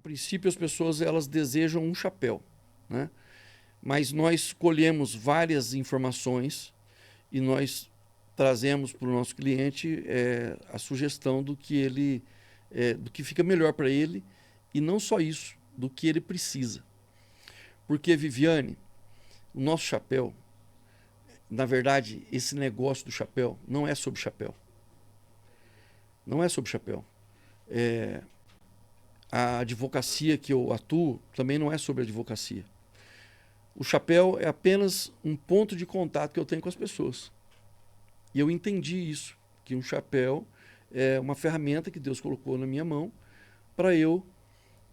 princípio, as pessoas elas desejam um chapéu, né? Mas nós colhemos várias informações e nós trazemos para o nosso cliente a sugestão do que do que fica melhor para ele, e não só isso, do que ele precisa. Porque, Viviane, o nosso chapéu, na verdade, esse negócio do chapéu não é sobre chapéu. Não é sobre chapéu. A advocacia que eu atuo também não é sobre advocacia. O chapéu é apenas um ponto de contato que eu tenho com as pessoas. E eu entendi isso, que um chapéu é uma ferramenta que Deus colocou na minha mão para eu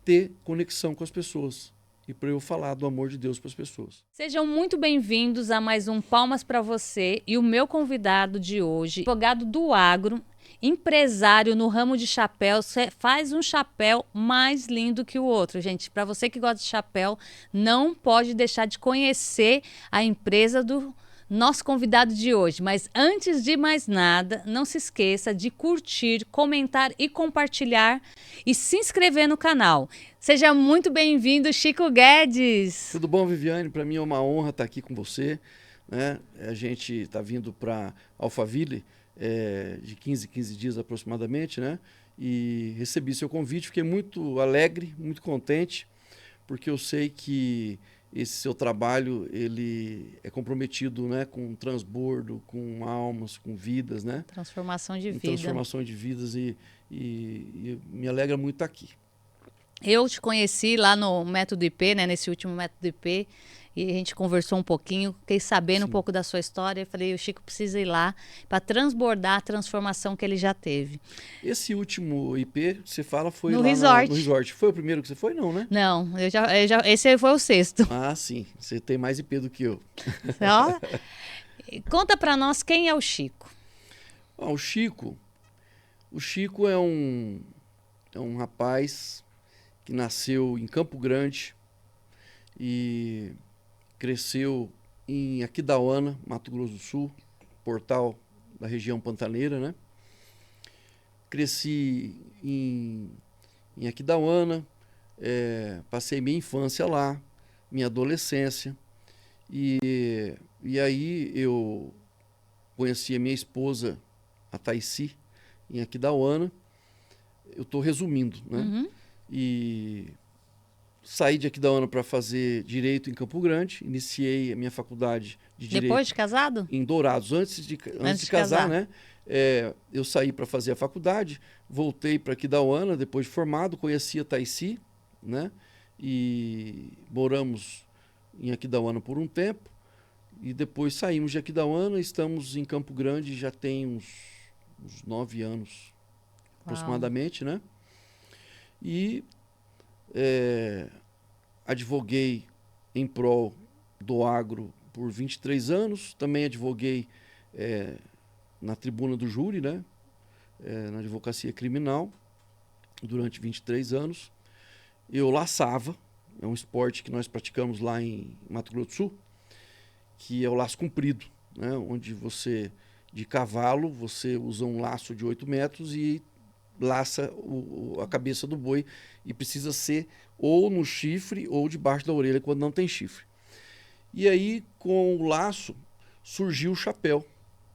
ter conexão com as pessoas e para eu falar do amor de Deus para as pessoas. Sejam muito bem-vindos a mais um Palmas para Você, e o meu convidado de hoje, advogado do agro, empresário no ramo de chapéus, faz um chapéu mais lindo que o outro. Gente, para você que gosta de chapéu, não pode deixar de conhecer a empresa do nosso convidado de hoje. Mas antes de mais nada, não se esqueça de curtir, comentar e compartilhar e se inscrever no canal. Seja muito bem-vindo, Chico Guedes. Tudo bom, Viviane? Para mim é uma honra estar aqui com você, né? A gente está vindo para Alphaville de 15 dias aproximadamente, né? E recebi seu convite, fiquei muito alegre, muito contente, porque eu sei que esse seu trabalho ele é comprometido, né, com transbordo, com almas, com vidas, né? Transformação de vida. Transformação de vidas e me alegra muito estar aqui. Eu te conheci lá no Método IP, né, nesse último Método IP, e a gente conversou um pouquinho, fiquei sabendo um pouco da sua história, e falei, o Chico precisa ir lá para transbordar a transformação que ele já teve. Esse último IP, você fala, foi no lá resort. No resort. Foi o primeiro que você foi, não, né? Não, esse foi o sexto. Ah, sim, você tem mais IP do que eu. Ó, conta para nós quem é o Chico. O Chico é um rapaz que nasceu em Campo Grande e cresceu em Aquidauana, Mato Grosso do Sul, portal da região pantaneira, né? Cresci em Aquidauana, passei minha infância lá, minha adolescência, e aí eu conheci a minha esposa, a Taici, em Aquidauana. Eu estou resumindo, né? Uhum. E saí de Aquidauana para fazer Direito em Campo Grande, iniciei a minha faculdade de Direito. Depois de casado? Em Dourados, antes de casar, né? Eu saí para fazer a faculdade, voltei para Aquidauana, depois de formado, conheci a Taici, né? E moramos em Aquidauana por um tempo, e depois saímos de Aquidauana, estamos em Campo Grande já tem uns 9 anos, aproximadamente, né? E advoguei em prol do agro por 23 anos, também advoguei na tribuna do júri, né? Na advocacia criminal, durante 23 anos. Eu laçava, é um esporte que nós praticamos lá em Mato Grosso do Sul, que é o laço comprido, né? Onde você, de cavalo, você usa um laço de 8 metros e laça a cabeça do boi, e precisa ser ou no chifre ou debaixo da orelha quando não tem chifre. E aí, com o laço, surgiu o chapéu,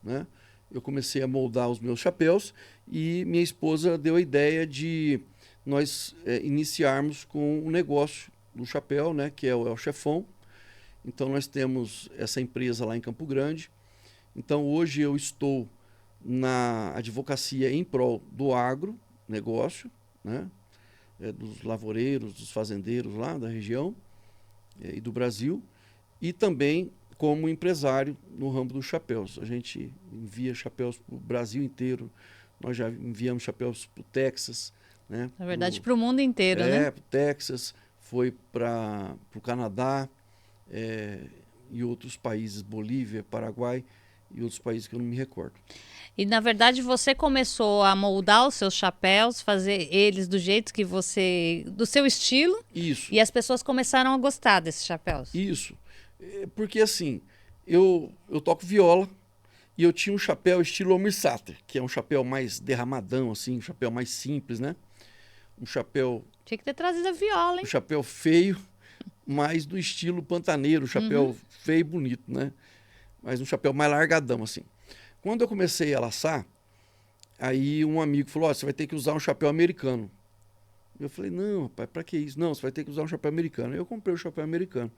né? Eu comecei a moldar os meus chapéus e minha esposa deu a ideia de nós iniciarmos com o negócio do chapéu, né? Que é o El Chefão. Então nós temos essa empresa lá em Campo Grande. Então hoje eu estou na advocacia em prol do agro, negócio, né? Dos lavoureiros, dos fazendeiros lá da região e do Brasil, e também como empresário no ramo dos chapéus. A gente envia chapéus para o Brasil inteiro, nós já enviamos chapéus para o Texas, né? Na verdade, para o mundo inteiro, né? Para o Texas, foi para o Canadá e outros países, Bolívia, Paraguai e outros países que eu não me recordo. E, na verdade, você começou a moldar os seus chapéus, fazer eles do jeito que você... do seu estilo. Isso. E as pessoas começaram a gostar desses chapéus. Isso. Porque, assim, eu toco viola e eu tinha um chapéu estilo Almir Sater, que é um chapéu mais derramadão, assim, um chapéu mais simples, né? Um chapéu Tinha que ter trazido a viola, Um hein? chapéu feio, mas do estilo pantaneiro, um chapéu feio e bonito, né? Mas um chapéu mais largadão, assim. Quando eu comecei a laçar, aí um amigo falou, ó, você vai ter que usar um chapéu americano. Eu falei, não, rapaz, pra que isso? Não, você vai ter que usar um chapéu americano. Eu comprei o chapéu americano.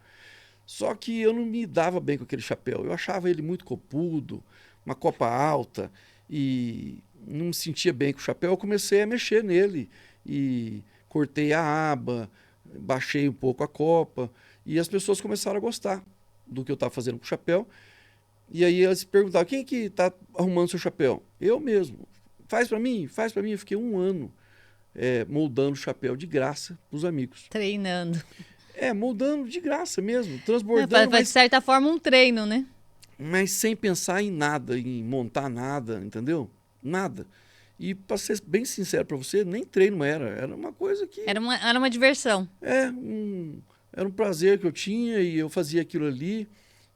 Só que eu não me dava bem com aquele chapéu. Eu achava ele muito copudo, uma copa alta, e não me sentia bem com o chapéu. Eu comecei a mexer nele e cortei a aba, baixei um pouco a copa, e as pessoas começaram a gostar do que eu estava fazendo com o chapéu. E aí elas perguntavam, quem que está arrumando seu chapéu? Eu mesmo. Faz para mim, faz para mim. Eu fiquei um ano moldando o chapéu de graça para os amigos. Treinando. Moldando de graça mesmo, É, transbordando, de certa forma, um treino, né? mas sem pensar em nada, em montar nada, entendeu? Nada. E para ser bem sincero para você, nem treino era uma coisa que Era uma diversão. era um prazer que eu tinha e eu fazia aquilo ali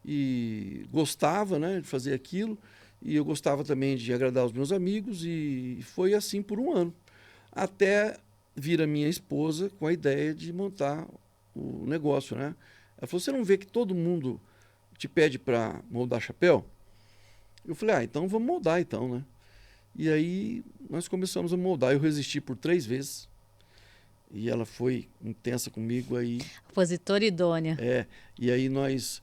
e gostava, né, de fazer aquilo, e eu gostava também de agradar os meus amigos, e foi assim por um ano, até vir a minha esposa com a ideia de montar o negócio, né? Ela falou, você não vê que todo mundo te pede para moldar chapéu? Eu falei, então vamos moldar então, né? E aí nós começamos a moldar. Eu resisti por 3 vezes e ela foi intensa comigo aí. Opositora idônea. E aí nós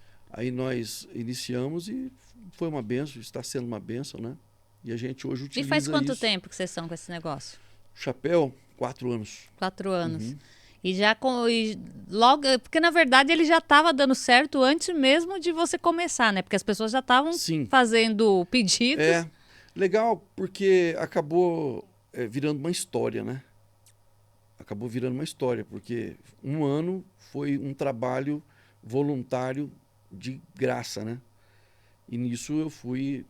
iniciamos e foi uma benção, está sendo uma benção, né? E a gente hoje utiliza E faz quanto isso. tempo que vocês estão com esse negócio? Chapéu, 4 anos. 4 anos. E já logo, porque na verdade ele já estava dando certo antes mesmo de você começar, né? Porque as pessoas já estavam fazendo pedidos. Legal, porque acabou virando uma história, né? Acabou virando uma história, porque um ano foi um trabalho voluntário de graça, né? E nisso eu fui,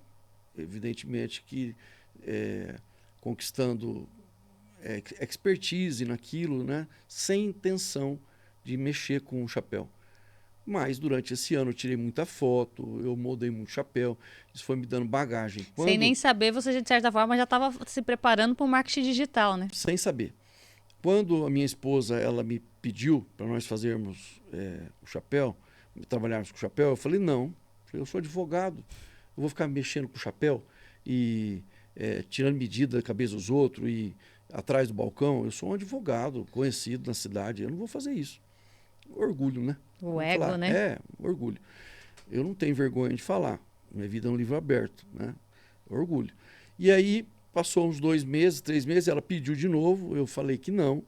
evidentemente, que conquistando expertise naquilo, né? Sem intenção de mexer com o chapéu. Mas durante esse ano eu tirei muita foto, eu moldei muito chapéu, isso foi me dando bagagem. Sem nem saber, você de certa forma já estava se preparando para o marketing digital, né? Sem saber. Quando a minha esposa ela me pediu para nós fazermos o chapéu, trabalharmos com o chapéu, eu falei, não, eu sou advogado, eu vou ficar mexendo com o chapéu e tirando medida da cabeça dos outros e atrás do balcão, eu sou um advogado conhecido na cidade, eu não vou fazer isso. Orgulho, né? O ego, né? Orgulho. Eu não tenho vergonha de falar. Minha vida é um livro aberto, né? Orgulho. E aí, passou uns 2 meses, 3 meses, ela pediu de novo, eu falei que não.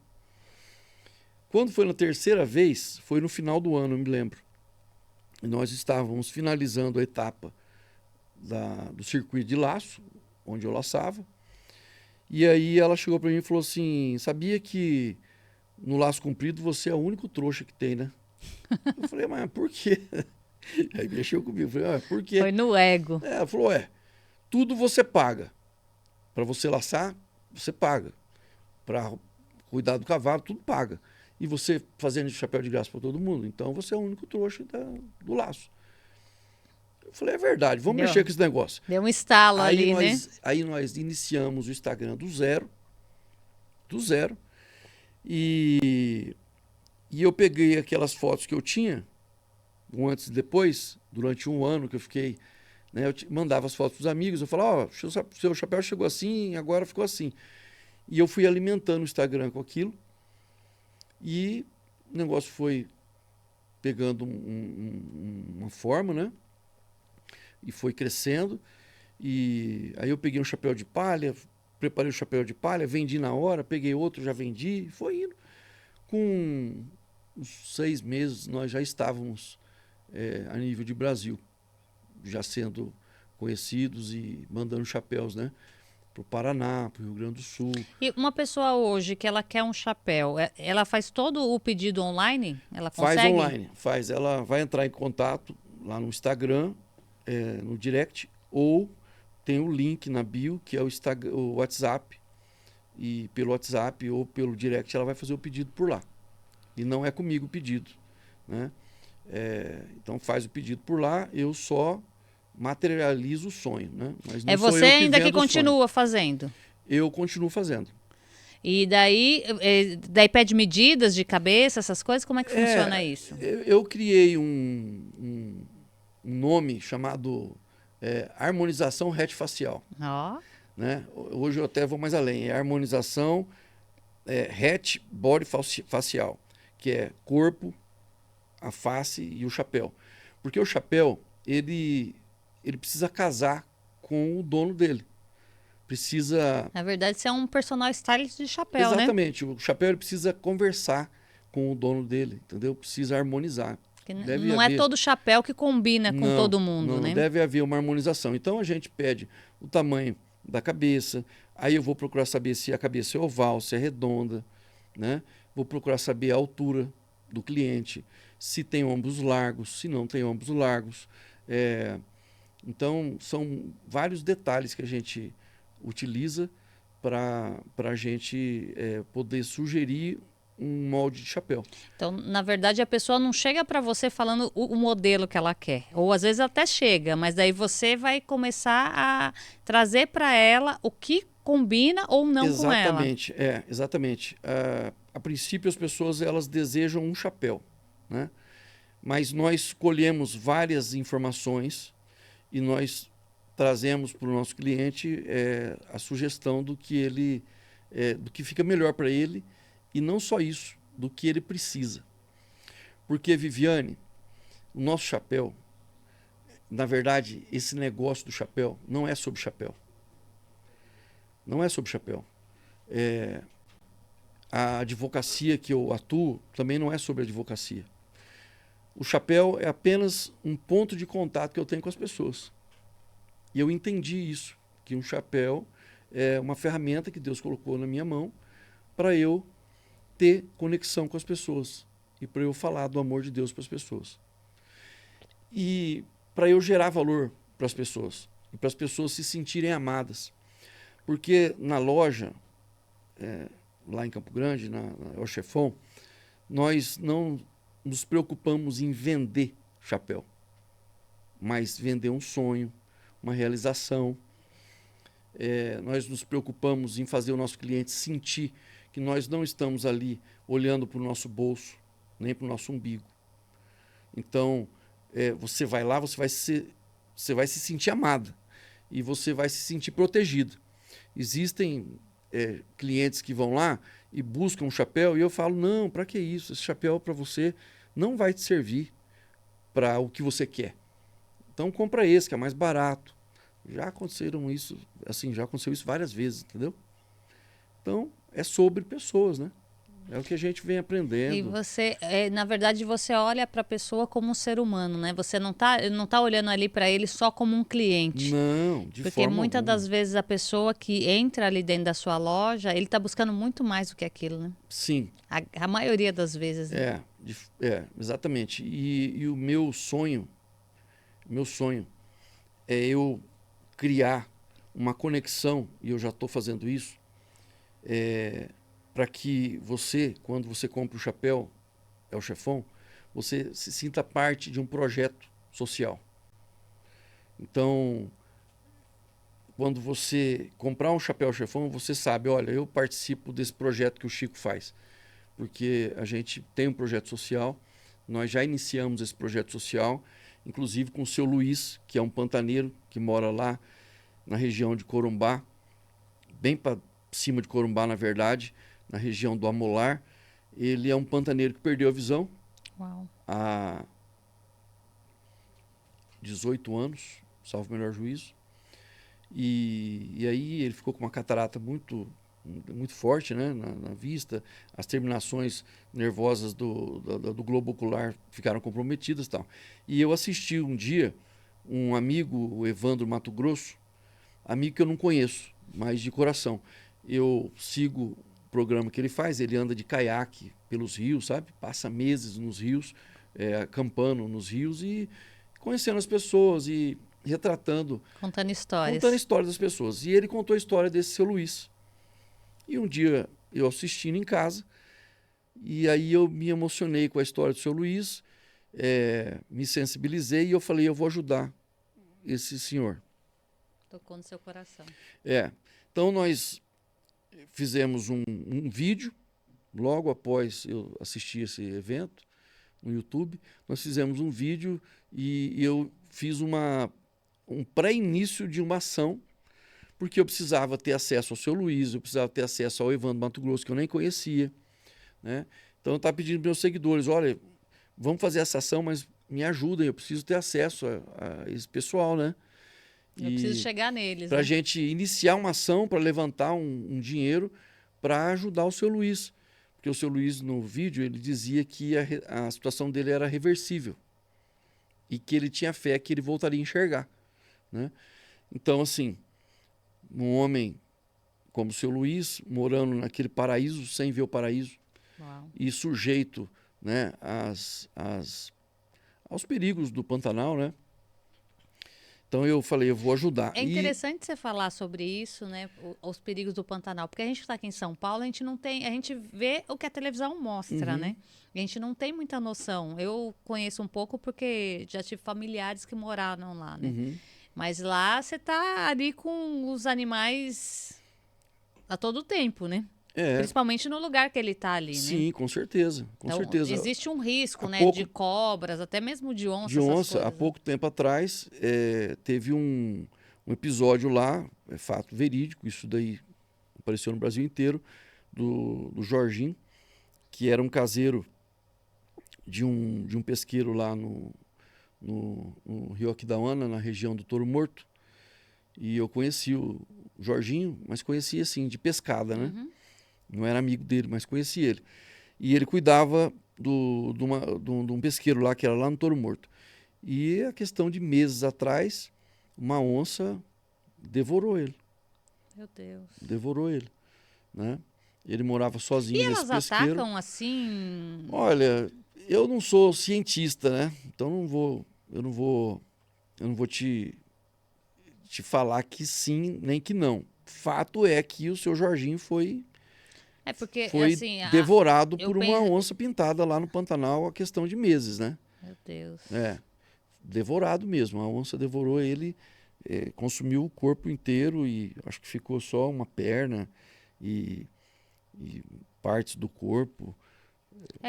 Quando foi na terceira vez, foi no final do ano, eu me lembro. E nós estávamos finalizando a etapa do circuito de laço, onde eu laçava. E aí ela chegou para mim e falou assim, sabia que no laço comprido você é o único trouxa que tem, né? Eu falei, mas por quê? Aí mexeu comigo, eu falei, por quê? Foi no ego. Ela falou, tudo você paga. Para você laçar, você paga. Para cuidar do cavalo, tudo paga. E você fazendo chapéu de graça para todo mundo, então você é o único trouxa do laço. Eu falei, é verdade, vamos mexer com esse negócio. Deu um estalo ali, né? Aí nós iniciamos o Instagram do zero. E eu peguei aquelas fotos que eu tinha, um antes e depois, durante um ano que eu fiquei, né, eu mandava as fotos para os amigos, eu falava, seu chapéu chegou assim, agora ficou assim. E eu fui alimentando o Instagram com aquilo, e o negócio foi pegando uma forma, né? E foi crescendo. E aí eu peguei um chapéu de palha, preparei o chapéu de palha, vendi na hora, peguei outro, já vendi, foi indo. Com uns 6 meses nós já estávamos a nível de Brasil, já sendo conhecidos e mandando chapéus, né? Para o Paraná, para o Rio Grande do Sul. E uma pessoa hoje que ela quer um chapéu, ela faz todo o pedido online? Ela consegue? Faz online, ela vai entrar em contato lá no Instagram, no direct, ou tem o link na bio, que é o WhatsApp, e pelo WhatsApp ou pelo direct ela vai fazer o pedido por lá. E não é comigo o pedido, né? Então faz o pedido por lá, eu só materializo o sonho, né? Mas não sou você eu que ainda que vendo o sonho. continua fazendo? Eu continuo fazendo. E daí pede medidas de cabeça, essas coisas? Como é que funciona isso? Eu criei um nome chamado harmonização retofacial. Ó, Né? Hoje eu até vou mais além. É harmonização body facial, que é corpo, a face e o chapéu. Porque o chapéu, ele precisa casar com o dono dele. Precisa... na verdade, você é um personal stylist de chapéu, né? Exatamente. O chapéu ele precisa conversar com o dono dele, entendeu? Precisa harmonizar. Porque Deve não é haver... todo chapéu que combina com todo mundo, não, né? deve haver uma harmonização. Então a gente pede o tamanho da cabeça, aí eu vou procurar saber se a cabeça é oval, se é redonda, né? Vou procurar saber a altura do cliente, se tem ombros largos, se não tem ombros largos. Então são vários detalhes que a gente utiliza para a gente poder sugerir um molde de chapéu. Então, na verdade, a pessoa não chega para você falando o modelo que ela quer. Ou às vezes até chega, mas daí você vai começar a trazer para ela o que combina ou não com ela. Exatamente. A princípio as pessoas elas desejam um chapéu, né? Mas nós colhemos várias informações e nós trazemos para o nosso cliente a sugestão do que do que fica melhor para ele. E não só isso, do que ele precisa. Porque, Viviane, o nosso chapéu, na verdade, esse negócio do chapéu não é sobre chapéu. Não é sobre chapéu. A advocacia que eu atuo também não é sobre advocacia. O chapéu é apenas um ponto de contato que eu tenho com as pessoas. E eu entendi isso, que um chapéu é uma ferramenta que Deus colocou na minha mão para eu ter conexão com as pessoas e para eu falar do amor de Deus para as pessoas. E para eu gerar valor para as pessoas e para as pessoas se sentirem amadas. Porque na loja, lá em Campo Grande, na El Chefão, nós não nos preocupamos em vender chapéu, mas vender um sonho, uma realização. Nós nos preocupamos em fazer o nosso cliente sentir que nós não estamos ali olhando para o nosso bolso, nem para o nosso umbigo. Então, você vai lá, você vai se sentir amada e você vai se sentir protegida. Existem clientes que vão lá e buscam um chapéu e eu falo, não, para que isso? Esse chapéu para você não vai te servir para o que você quer. Então, compra esse, que é mais barato. Já aconteceu isso várias vezes, entendeu? Então, é sobre pessoas, né? É o que a gente vem aprendendo. E você, na verdade, você olha para a pessoa como um ser humano, né? Você não tá olhando ali para ele só como um cliente. Não, de Porque forma muitas alguma. das vezes a pessoa que entra ali dentro da sua loja, ele está buscando muito mais do que aquilo, né? Sim. A maioria das vezes. Né? Exatamente. E o meu sonho é eu criar uma conexão, e eu já estou fazendo isso, para que você, quando você compra o chapéu, é o Chefão, você se sinta parte de um projeto social. Então, quando você comprar um chapéu Chefão, você sabe, olha, eu participo desse projeto que o Chico faz. Porque a gente tem um projeto social, nós já iniciamos esse projeto social, inclusive com o seu Luiz, que é um pantaneiro que mora lá na região de Corumbá, bem para cima de Corumbá, na verdade, na região do Amolar. Ele é um pantaneiro que perdeu a visão. Uau. Há 18 anos, salvo o melhor juízo. E aí ele ficou com uma catarata muito forte, né, na vista, as terminações nervosas do globo ocular ficaram comprometidas e tal. E eu assisti um dia um amigo, o Evandro Mato Grosso, amigo que eu não conheço, mas de coração. Eu sigo o programa que ele faz, ele anda de caiaque pelos rios, sabe? Passa meses nos rios, acampando nos rios e conhecendo as pessoas e retratando... Contando histórias. Contando histórias das pessoas. E ele contou a história desse seu Luiz. E um dia eu assistindo em casa, e aí eu me emocionei com a história do seu Luiz, me sensibilizei e eu falei, eu vou ajudar esse senhor. Tocou no seu coração. Então nós fizemos um vídeo, logo após eu assistir esse evento no YouTube, nós fizemos um vídeo e eu fiz um pré-início de uma ação, porque eu precisava ter acesso ao seu Luiz, eu precisava ter acesso ao Evandro Mato Grosso, que eu nem conhecia, né? Então eu estava pedindo para meus seguidores, olha, vamos fazer essa ação, mas me ajudem, eu preciso ter acesso a esse pessoal, né? Eu preciso chegar neles, para a né? gente iniciar uma ação, para levantar um dinheiro para ajudar o seu Luiz. Porque o seu Luiz, no vídeo, ele dizia que a situação dele era reversível e que ele tinha fé que ele voltaria a enxergar, né? Então, assim, um homem como o seu Luiz, morando naquele paraíso, sem ver o paraíso, Uau. e sujeito, né, aos perigos do Pantanal, né? Então eu falei, eu vou ajudar. É interessante você falar sobre isso, né? Os perigos do Pantanal, porque a gente está aqui em São Paulo, a gente não tem, a gente vê o que a televisão mostra, né? A gente não tem muita noção. Eu conheço um pouco porque já tive familiares que moraram lá, né? Mas lá você tá ali com os animais a todo tempo, né? Principalmente no lugar que ele tá ali, né? Sim, com certeza, com então, certeza. Existe um risco, né? pouco, de cobras, até mesmo de onça. De onça, há pouco tempo atrás, teve um episódio lá, é fato verídico, isso daí apareceu no Brasil inteiro, do Jorginho, que era um caseiro de um pesqueiro lá no Rio Aquidauana, na região do Touro Morto. E eu conheci o Jorginho, mas conhecia assim, de pescada, né? Não era amigo dele, mas conhecia ele. E ele cuidava de um pesqueiro lá, que era lá no Touro Morto. E a questão de meses atrás, uma onça devorou ele. Meu Deus. Devorou ele, né? Ele morava sozinho nesse pesqueiro. E elas atacam assim? Olha, eu não sou cientista, né? Então eu não vou te falar que sim, nem que não. Fato é que o seu Jorginho foi assim, devorado por uma onça pintada lá no Pantanal há questão de meses, né? Meu Deus. Devorado mesmo. A onça devorou ele, consumiu o corpo inteiro e acho que ficou só uma perna e partes do corpo.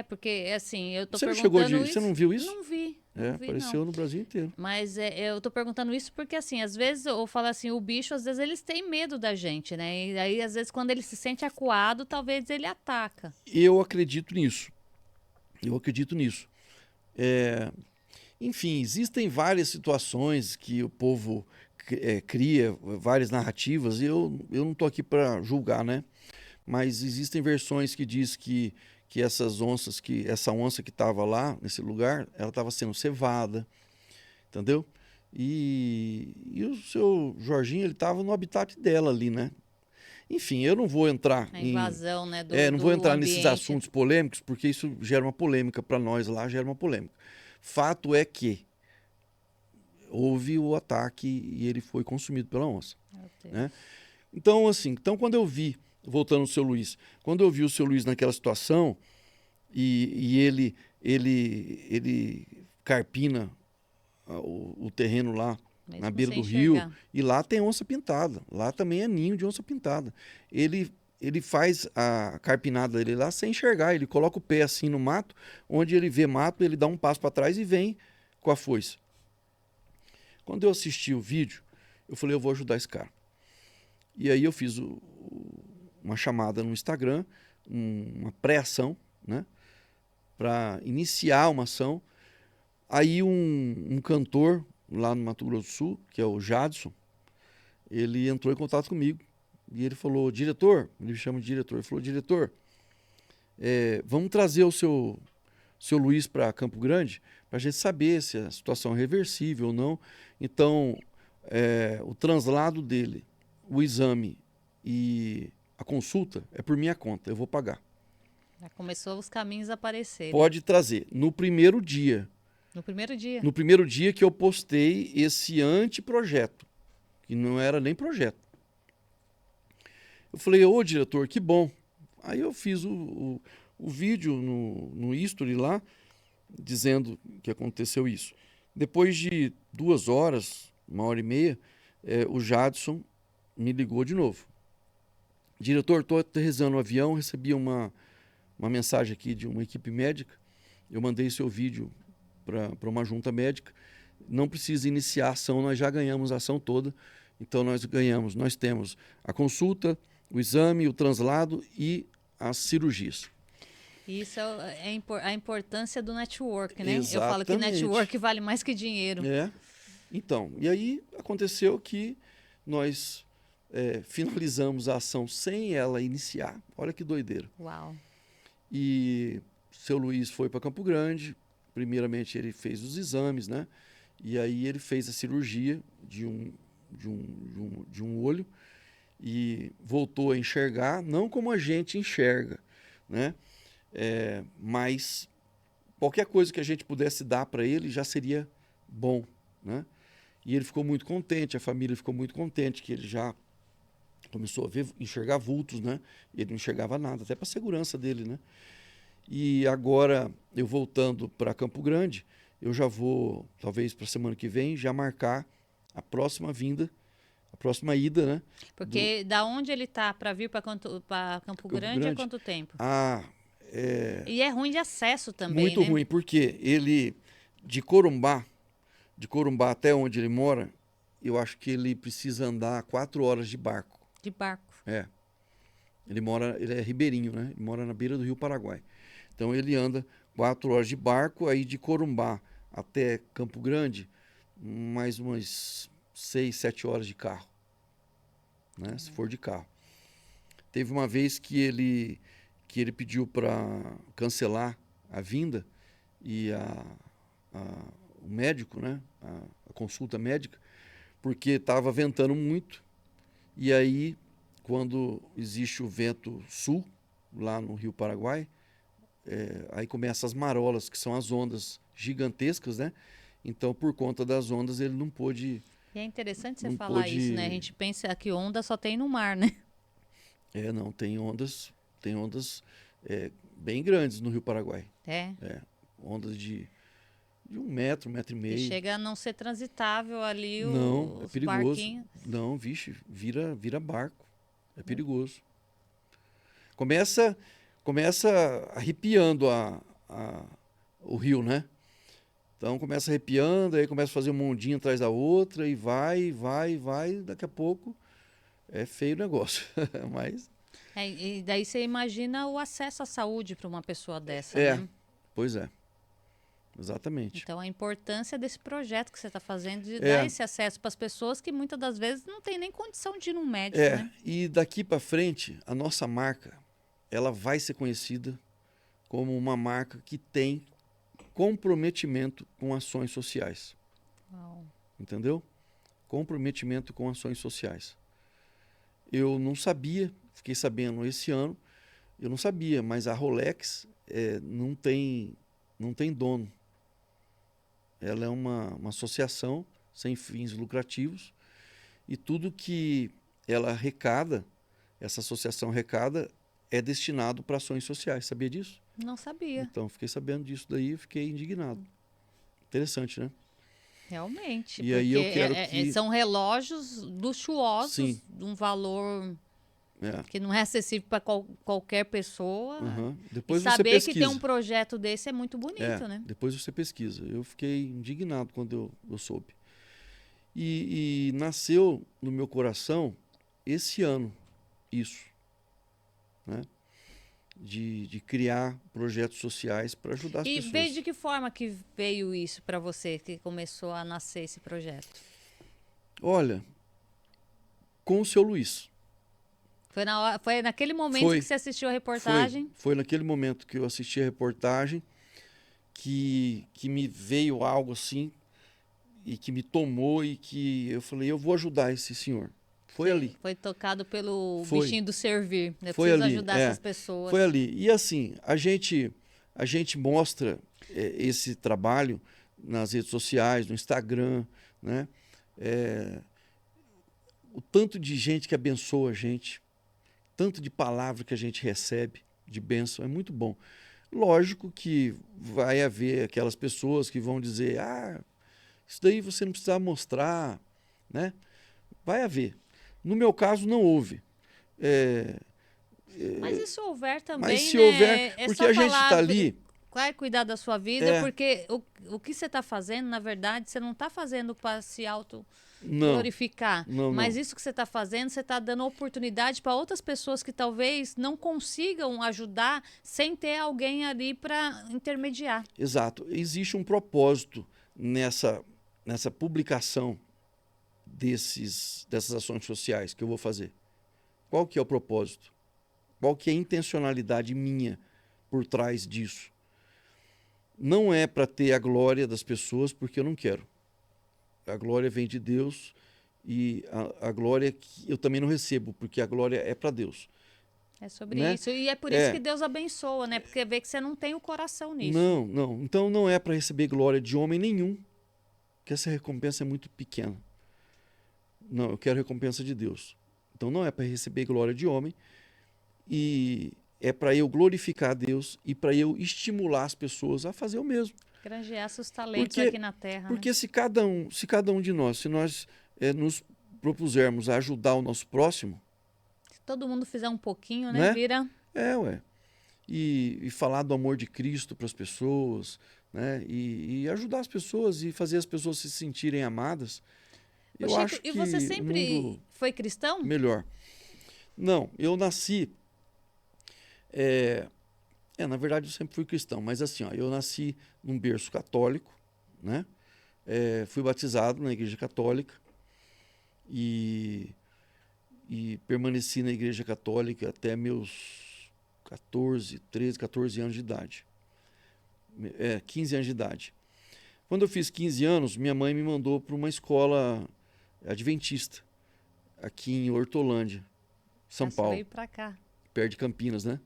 Porque assim, eu tô você perguntando isso... Você não viu isso? Não vi. Apareceu no Brasil inteiro. Mas eu tô perguntando isso porque, assim, às vezes eu falo assim, o bicho, às vezes eles têm medo da gente, né? E aí, às vezes, quando ele se sente acuado, talvez ele ataca. Eu acredito nisso. Enfim, existem várias situações que o povo cria, várias narrativas, e eu não tô aqui para julgar, né? Mas existem versões que diz que essa onça que estava lá, nesse lugar, ela estava sendo cevada, entendeu? E o seu Jorginho, ele estava no habitat dela ali, né? Enfim, eu não vou entrar a invasão, né, não vou entrar ambiente. nesses assuntos polêmicos, porque isso gera uma polêmica para nós lá, gera uma polêmica. Fato é que houve o ataque e ele foi consumido pela onça, né? Então, assim, quando eu vi, voltando ao seu Luiz, quando eu vi o seu Luiz naquela situação e ele carpina o terreno lá na beira do rio, e lá tem onça pintada, lá também é ninho de onça pintada. Ele faz a carpinada dele lá sem enxergar, ele coloca o pé assim no mato, onde ele vê mato, ele dá um passo para trás e vem com a foice. Quando eu assisti o vídeo, eu falei, eu vou ajudar esse cara. E aí eu fiz uma chamada no Instagram, uma pré-ação, né, para iniciar uma ação. Aí um cantor lá no Mato Grosso do Sul, que é o Jadson, ele entrou em contato comigo e ele falou, diretor, ele me chama de diretor, ele falou, diretor, vamos trazer o seu Luiz para Campo Grande para a gente saber se a situação é reversível ou não. Então, o translado dele, o exame e a consulta é por minha conta, eu vou pagar. Já começou os caminhos a aparecer. Pode trazer. No primeiro dia. No primeiro dia? No primeiro dia que eu postei esse anteprojeto, que não era nem projeto. Eu falei, ô diretor, que bom. Aí eu fiz o vídeo no history lá, dizendo que aconteceu isso. Depois de 2 horas, 1h30, o Jadson me ligou de novo. diretor, estou aterrissando o avião, recebi uma mensagem aqui de uma equipe médica, eu mandei seu vídeo para uma junta médica, não precisa iniciar a ação, nós já ganhamos a ação toda, então nós temos a consulta, o exame, o translado e as cirurgias. Isso é a importância do network, né? Exatamente. Eu falo que network vale mais que dinheiro. Então, e aí aconteceu que nós finalizamos a ação sem ela iniciar. Olha que doideira. Uau. E seu Luiz foi para Campo Grande, primeiramente ele fez os exames, né? E aí ele fez a cirurgia de um olho e voltou a enxergar, não como a gente enxerga, né? Mas qualquer coisa que a gente pudesse dar para ele já seria bom, né? E ele ficou muito contente, a família ficou muito contente, que ele já começou a enxergar vultos, né? Ele não enxergava nada, até para a segurança dele, né? E agora, eu voltando para Campo Grande, eu já vou, talvez para a semana que vem, já marcar a próxima vinda, a próxima ida, né? Porque da onde ele tá para vir para Campo Grande é quanto tempo? E é ruim de acesso também, muito né? ruim, porque ele, de Corumbá até onde ele mora, eu acho que ele precisa andar 4 horas de barco. De barco. Ele é ribeirinho, né? Ele mora na beira do Rio Paraguai. Então ele anda 4 horas de barco, aí de Corumbá até Campo Grande, mais umas 6, 7 horas de carro, né? Se for de carro. Teve uma vez que ele pediu para cancelar a vinda e o médico, né? A consulta médica, porque estava ventando muito. E aí, quando existe o vento sul, lá no Rio Paraguai, aí começam as marolas, que são as ondas gigantescas, né? Então, por conta das ondas, ele não pôde... E é interessante você falar isso, né? A gente pensa que onda só tem no mar, né? Não, tem ondas bem grandes no Rio Paraguai. Ondas de 1 metro, 1,5 metro. E chega a não ser transitável ali não, os é perigoso. barquinhos. Não, vixe, vira barco. É perigoso. Começa arrepiando o rio, né? Então começa arrepiando, aí começa a fazer uma ondinha atrás da outra e vai, daqui a pouco é feio o negócio. Mas... e daí você imagina o acesso à saúde para uma pessoa dessa, né? Pois é. Exatamente. Então a importância desse projeto que você está fazendo de dar esse acesso para as pessoas que muitas das vezes não tem nem condição de ir num médico, né? E daqui para frente, a nossa marca, ela vai ser conhecida como uma marca que tem comprometimento com ações sociais. Uau. Entendeu? Comprometimento com ações sociais. Eu não sabia, fiquei sabendo esse ano, eu não sabia, mas a Rolex não tem dono. Ela é uma associação sem fins lucrativos e tudo que ela arrecada, essa associação arrecada, é destinado para ações sociais. Sabia disso? Não sabia. Então, fiquei sabendo disso daí e fiquei indignado. Interessante, né? Realmente. E aí eu quero que... São relógios luxuosos, Sim. de um valor que não é acessível para qualquer pessoa. Depois e você saber pesquisa. que tem um projeto desse é muito bonito, né? Depois você pesquisa. Eu fiquei indignado quando eu soube. E nasceu no meu coração esse ano isso, né? De criar projetos sociais para ajudar as pessoas. E veio de que forma que veio isso para você, que começou a nascer esse projeto? Olha, com o seu Luiz. Foi naquele momento que você assistiu a reportagem? Foi naquele momento que eu assisti a reportagem que me veio algo assim e que me tomou e que eu falei, eu vou ajudar esse senhor. Foi ali. Foi tocado pelo bichinho do servir. Eu foi preciso ali, ajudar essas pessoas. Foi ali. E assim, a gente mostra esse trabalho nas redes sociais, no Instagram, né? O tanto de gente que abençoa a gente, tanto de palavra que a gente recebe de bênção, é muito bom. Lógico que vai haver aquelas pessoas que vão dizer, isso daí você não precisa mostrar, né? Vai haver. No meu caso, não houve. Mas e se houver também, Mas se né? houver, É porque só a gente falar, está ali, vai cuidar da sua vida, é, porque o que você está fazendo, na verdade, você não está fazendo para se auto não, glorificar, não, mas não. isso que você está fazendo, você está dando oportunidade para outras pessoas que talvez não consigam ajudar sem ter alguém ali para intermediar. Exato. Existe um propósito nessa publicação dessas ações sociais que eu vou fazer. Qual que é o propósito? Qual que é a intencionalidade minha por trás disso? Não é para ter a glória das pessoas, porque eu não quero. A glória vem de Deus e a glória que eu também não recebo, porque a glória é para Deus, É sobre né? isso. E é por isso que É, Deus abençoa, né? Porque vê que você não tem o coração nisso. não, não. Então não é para receber glória de homem nenhum, que essa recompensa é muito pequena. Não, eu quero recompensa de Deus. Então não é para receber glória de homem, e é para eu glorificar a Deus e para eu estimular as pessoas a fazer o mesmo. Granjear seus talentos Porque, aqui na terra, né? porque se cada um de nós, se nós nos propusermos a ajudar o nosso próximo, Se todo mundo fizer um pouquinho, né? né? Vira. Ué. E falar do amor de Cristo para as pessoas, né? E ajudar as pessoas e fazer as pessoas se sentirem amadas, Ô, eu Chico, acho e que você o sempre mundo foi cristão? melhor. Não, eu nasci. É, na verdade, eu sempre fui cristão, mas assim, ó, eu nasci num berço católico, né? Fui batizado na Igreja Católica e, e permaneci na Igreja Católica até meus 14 anos de idade. 15 anos de idade. Quando eu fiz 15 anos, minha mãe me mandou para uma escola adventista, aqui em Hortolândia, São Você Paulo, veio pra cá. perto de Campinas, né?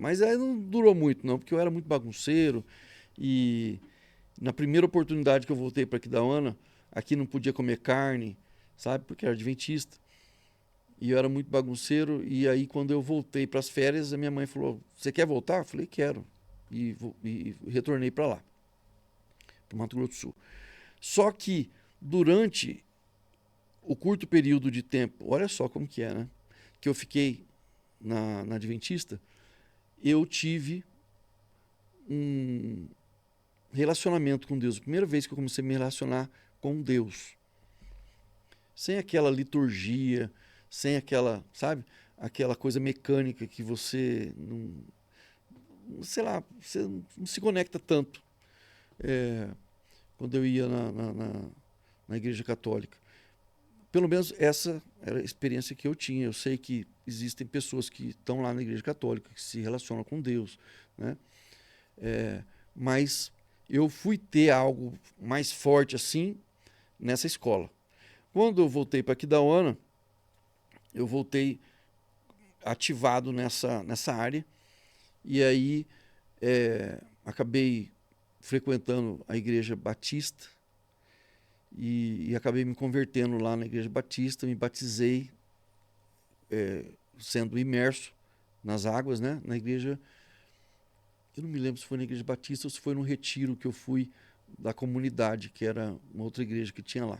Mas aí não durou muito, não, porque eu era muito bagunceiro e na primeira oportunidade que eu voltei para Aquidauana, aqui não podia comer carne, sabe? Porque era adventista. E eu era muito bagunceiro. E aí, quando eu voltei para as férias, a minha mãe falou: Você quer voltar? Eu falei: Quero. E retornei para lá, para Mato Grosso do Sul. Só que durante o curto período de tempo, olha só como que é, né? Que eu fiquei na Adventista, eu tive um relacionamento com Deus. A primeira vez que eu comecei a me relacionar com Deus. Sem aquela liturgia, sem aquela, sabe? Aquela coisa mecânica que você não, sei lá, você não se conecta tanto. Quando eu ia na Igreja Católica. Pelo menos essa era a experiência que eu tinha. Eu sei que existem pessoas que estão lá na Igreja Católica, que se relacionam com Deus, né? Mas eu fui ter algo mais forte assim nessa escola. Quando eu voltei para Aquidauana, eu voltei ativado nessa área e aí acabei frequentando a Igreja Batista e acabei me convertendo lá na Igreja Batista, me batizei sendo imerso nas águas, né? Na igreja, eu não me lembro se foi na Igreja Batista ou se foi no retiro que eu fui da comunidade, que era uma outra igreja que tinha lá.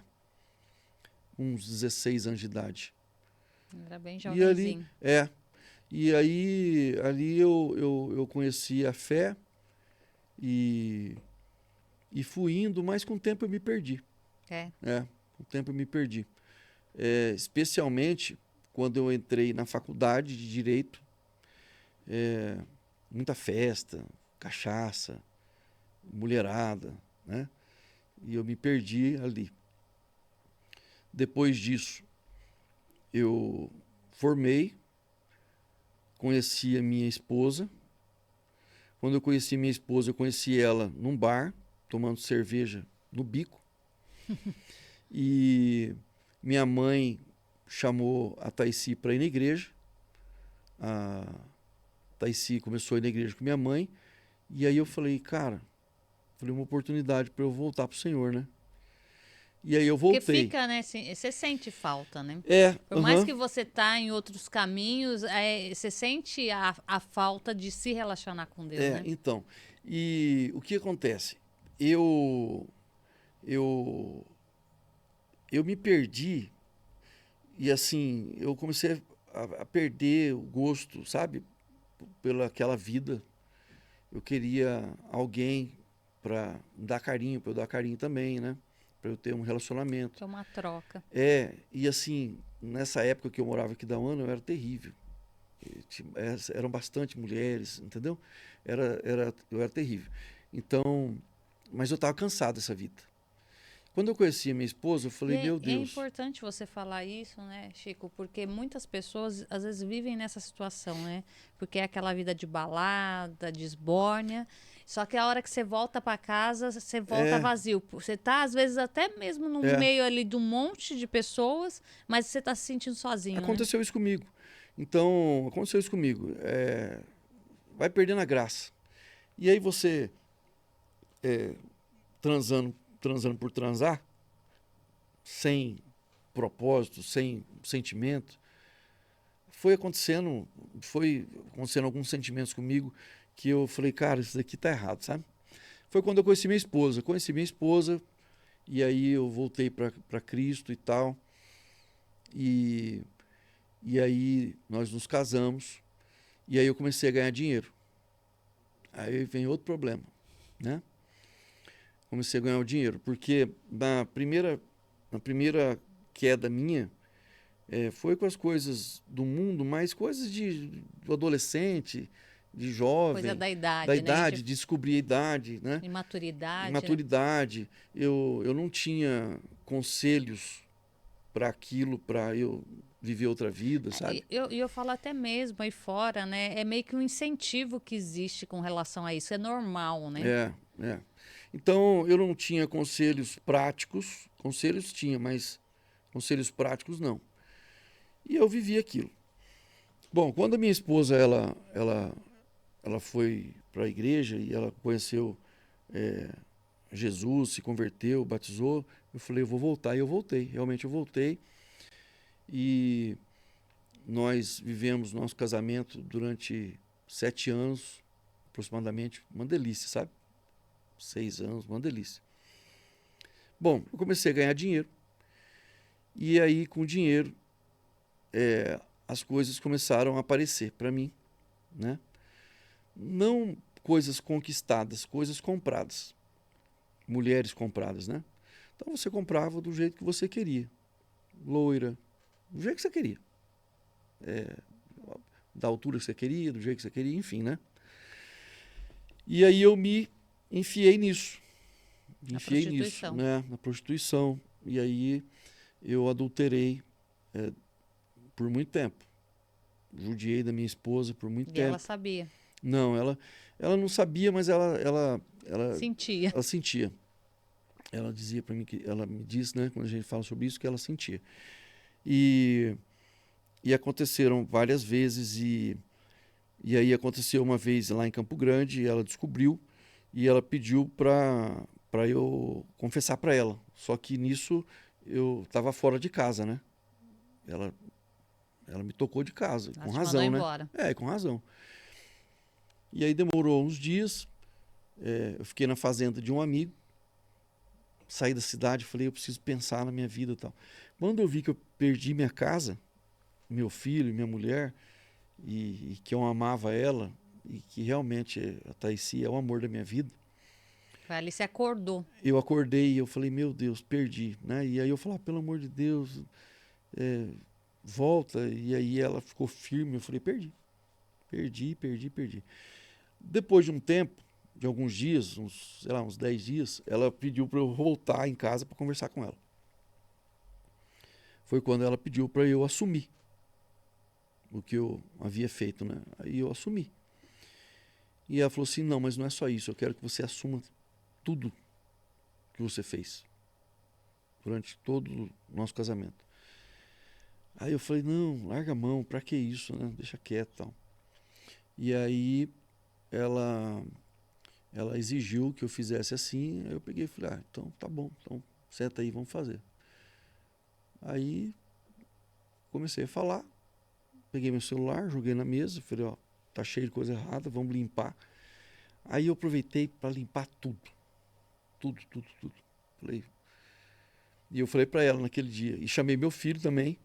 Uns 16 anos de idade. Era bem E ali, jovenzinho. e aí ali eu conheci a fé e fui indo, mas com o tempo eu me perdi. Com o tempo eu me perdi. Especialmente quando eu entrei na faculdade de Direito, muita festa, cachaça, mulherada, né? E eu me perdi ali. Depois disso, eu formei, conheci a minha esposa. Quando eu conheci minha esposa, eu conheci ela num bar, tomando cerveja no bico. E minha mãe chamou a Taici para ir na igreja. A Taici começou a ir na igreja com minha mãe. E aí eu falei, cara, uma oportunidade para eu voltar pro Senhor, né? E aí eu Porque voltei. fica, né? Assim, você sente falta, né? Por mais Aham. que você tá em outros caminhos, você sente a falta de se relacionar com Deus, né? Então. E o que acontece? Eu, eu, eu me perdi e assim, eu comecei a perder o gosto, sabe? Pela aquela vida. Eu queria alguém para dar carinho, para eu dar carinho também, né? Para eu ter um relacionamento. Que é uma troca. E assim, nessa época que eu morava aqui da Ana, eu era terrível. Eram bastante mulheres, entendeu? Eu era terrível. Então, mas eu estava cansado dessa vida. Quando eu conheci a minha esposa, eu falei, meu É Deus. importante você falar isso, né, Chico? Porque muitas pessoas, às vezes, vivem nessa situação, né? Porque é aquela vida de balada, de esbórnia. Só que a hora que você volta para casa, você volta É, vazio. Você tá, às vezes, até mesmo no é, meio ali de um monte de pessoas, mas você tá se sentindo sozinho, né? aconteceu isso comigo. Então, aconteceu isso comigo. Vai perdendo a graça. E aí você, transando por transar, sem propósito, sem sentimento, foi acontecendo alguns sentimentos comigo que eu falei, cara, isso daqui tá errado, sabe? Foi quando eu conheci minha esposa. Conheci minha esposa e aí eu voltei para Cristo e tal. E, e aí nós nos casamos e aí eu comecei a ganhar dinheiro. Aí vem outro problema, né? Comecei a ganhar o dinheiro, porque na primeira queda minha, foi com as coisas do mundo, mas coisas do adolescente, de Coisa jovem, da da idade, né? idade, de descobrir a idade, né? Imaturidade, né? Imaturidade. Eu não tinha conselhos para aquilo, para eu viver outra vida, sabe? Eu falo até mesmo aí fora, né? É meio que um incentivo que existe com relação a isso. É normal, né? É. Então eu não tinha conselhos práticos, conselhos tinha, mas conselhos práticos não. E eu vivi aquilo. Bom, quando a minha esposa ela foi para a igreja e ela conheceu Jesus, se converteu, batizou, eu falei, eu vou voltar. E eu voltei, realmente eu voltei. E nós vivemos nosso casamento durante 7 anos, aproximadamente, uma delícia, sabe? 6 anos, uma delícia. Bom, eu comecei a ganhar dinheiro. E aí, com o dinheiro, as coisas começaram a aparecer para mim, né? Não coisas conquistadas, coisas compradas. Mulheres compradas, né? Então você comprava do jeito que você queria. Loira, do jeito que você queria. Da altura que você queria, do jeito que você queria, enfim, né? E aí eu me enfiei nisso. A Enfiei nisso, prostituição. né? Na prostituição. E aí eu adulterei por muito tempo. Judiei da minha esposa por muito E ela tempo. sabia. Não, ela não sabia, mas Sentia. ela sentia. Ela dizia para mim ela me disse, né, quando a gente fala sobre isso, que ela sentia. E, e aconteceram várias vezes e aí aconteceu uma vez lá em Campo Grande, e ela descobriu e ela pediu para eu confessar para ela. Só que nisso eu estava fora de casa, né? Ela ela me tocou de casa, Ela com te mandou razão, né? embora. Com razão. E aí demorou uns dias, eu fiquei na fazenda de um amigo, saí da cidade, falei, eu preciso pensar na minha vida e tal. Quando eu vi que eu perdi minha casa, meu filho, minha mulher, e que eu amava ela, e que realmente a Thaísi é o amor da minha vida, Foi ali se acordou. eu acordei e eu falei, meu Deus, perdi, né? E aí eu falei, pelo amor de Deus, é, volta. E aí ela ficou firme, eu falei, perdi. Depois de um tempo, de alguns dias, sei lá, uns 10 dias, ela pediu para eu voltar em casa para conversar com ela. Foi quando ela pediu para eu assumir o que eu havia feito, né? Aí eu assumi. E ela falou assim: não, mas não é só isso, eu quero que você assuma tudo que você fez durante todo o nosso casamento. Aí eu falei: não, larga a mão, pra que isso, né? Deixa quieto e tal. E aí ela, ela exigiu que eu fizesse assim, aí eu peguei e falei: ah, então tá bom, então senta aí, vamos fazer. Aí comecei a falar, peguei meu celular, joguei na mesa, falei: ó, tá cheio de coisa errada, vamos limpar. Aí eu aproveitei para limpar tudo. Tudo. Falei, e eu falei para ela naquele dia. E chamei meu filho também,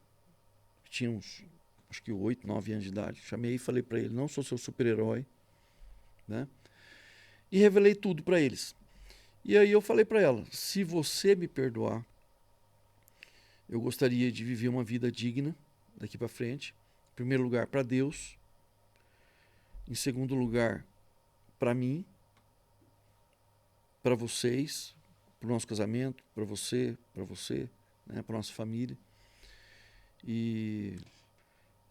que tinha uns acho que 8, 9 anos de idade. Chamei e falei para ele, não sou seu super-herói, né? E revelei tudo para eles. E aí eu falei para ela, se você me perdoar, eu gostaria de viver uma vida digna daqui para frente. Em primeiro lugar, para Deus. Em segundo lugar, para mim, para vocês, para o nosso casamento, para você, né, para nossa família. E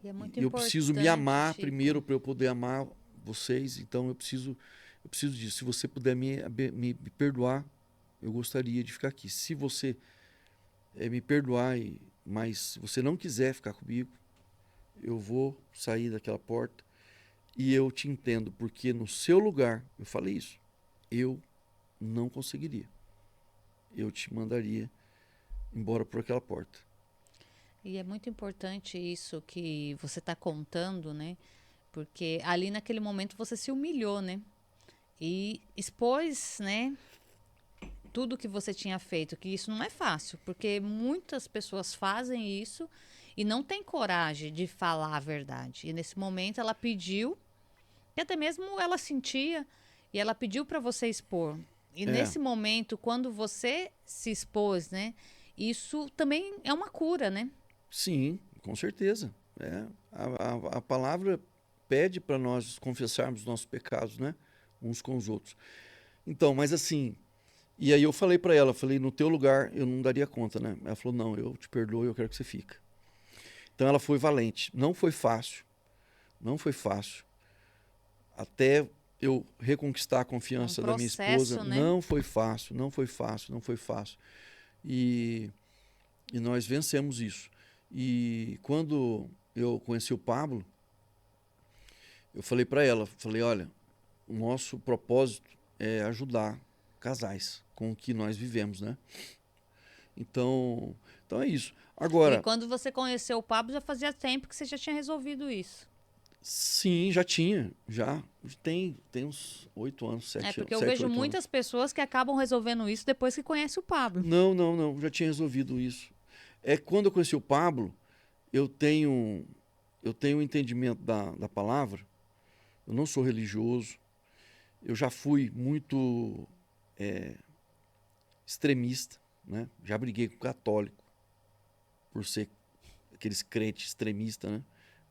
é muito eu preciso me amar Chico. primeiro para eu poder amar vocês. Então eu preciso disso. Se você puder me perdoar, eu gostaria de ficar aqui. Se você me perdoar, mas se você não quiser ficar comigo, eu vou sair daquela porta e eu te entendo, porque no seu lugar, eu falei isso, eu não conseguiria. Eu te mandaria embora por aquela porta. E é muito importante isso que você está contando, né? Porque ali naquele momento você se humilhou, né? E expôs, né? Tudo que você tinha feito, que isso não é fácil, porque muitas pessoas fazem isso e não tem coragem de falar a verdade. E nesse momento ela pediu, e até mesmo ela sentia, e ela pediu para você expor. E nesse momento, quando você se expôs, né? Isso também é uma cura, né? Sim, com certeza. A palavra pede para nós confessarmos os nossos pecados, né? Uns com os outros. Então, mas assim, e aí eu falei para ela, falei, no teu lugar eu não daria conta, né? Ela falou, não, eu te perdoo, eu quero que você fique. Então ela foi valente. Não foi fácil, não foi fácil. Até eu reconquistar a confiança da minha esposa, né? não foi fácil, não foi fácil, não foi fácil. E nós vencemos isso. E quando eu conheci o Pablo, eu falei para ela, falei, olha, o nosso propósito é ajudar casais com o que nós vivemos, né? Então é isso. Agora, e quando você conheceu o Pablo, já fazia tempo que você já tinha resolvido isso. sim, já tinha, já tem uns 8 anos, 7 anos. Porque eu vejo muitas pessoas que acabam resolvendo isso depois que conhecem o Pablo. Não, já tinha resolvido isso. Quando eu conheci o Pablo, eu tenho um entendimento da palavra. Eu não sou religioso. Eu já fui muito extremista, né? Já briguei com católico por ser aqueles crentes extremistas, né?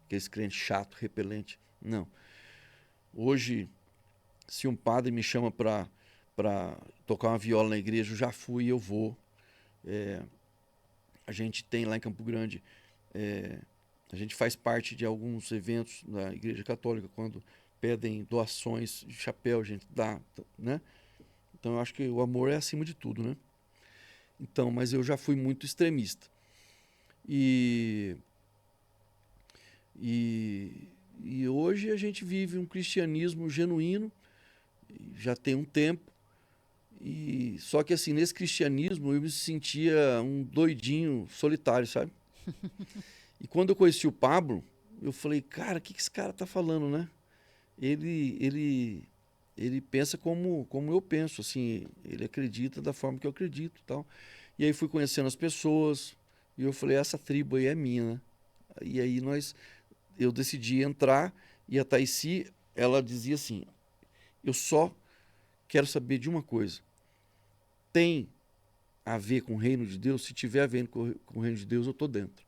Aqueles crentes chato, repelente. Não. Hoje, se um padre me chama para tocar uma viola na igreja, eu já fui e eu vou. A gente tem lá em Campo Grande, a gente faz parte de alguns eventos da Igreja Católica, quando pedem doações de chapéu, a gente dá, né? Então eu acho que o amor é acima de tudo, né? Então, mas eu já fui muito extremista. E hoje a gente vive um cristianismo genuíno, já tem um tempo. E só que assim, nesse cristianismo eu me sentia um doidinho solitário, sabe? E quando eu conheci o Pablo, eu falei, cara, o que esse cara tá falando, né? Ele pensa como eu penso, assim, ele acredita da forma que eu acredito, tal. E aí fui conhecendo as pessoas e eu falei, essa tribo aí é minha, né? E aí eu decidi entrar e a Taici, ela dizia assim, eu só quero saber de uma coisa, tem a ver com o reino de Deus? Se tiver a ver com o reino de Deus, eu tô dentro.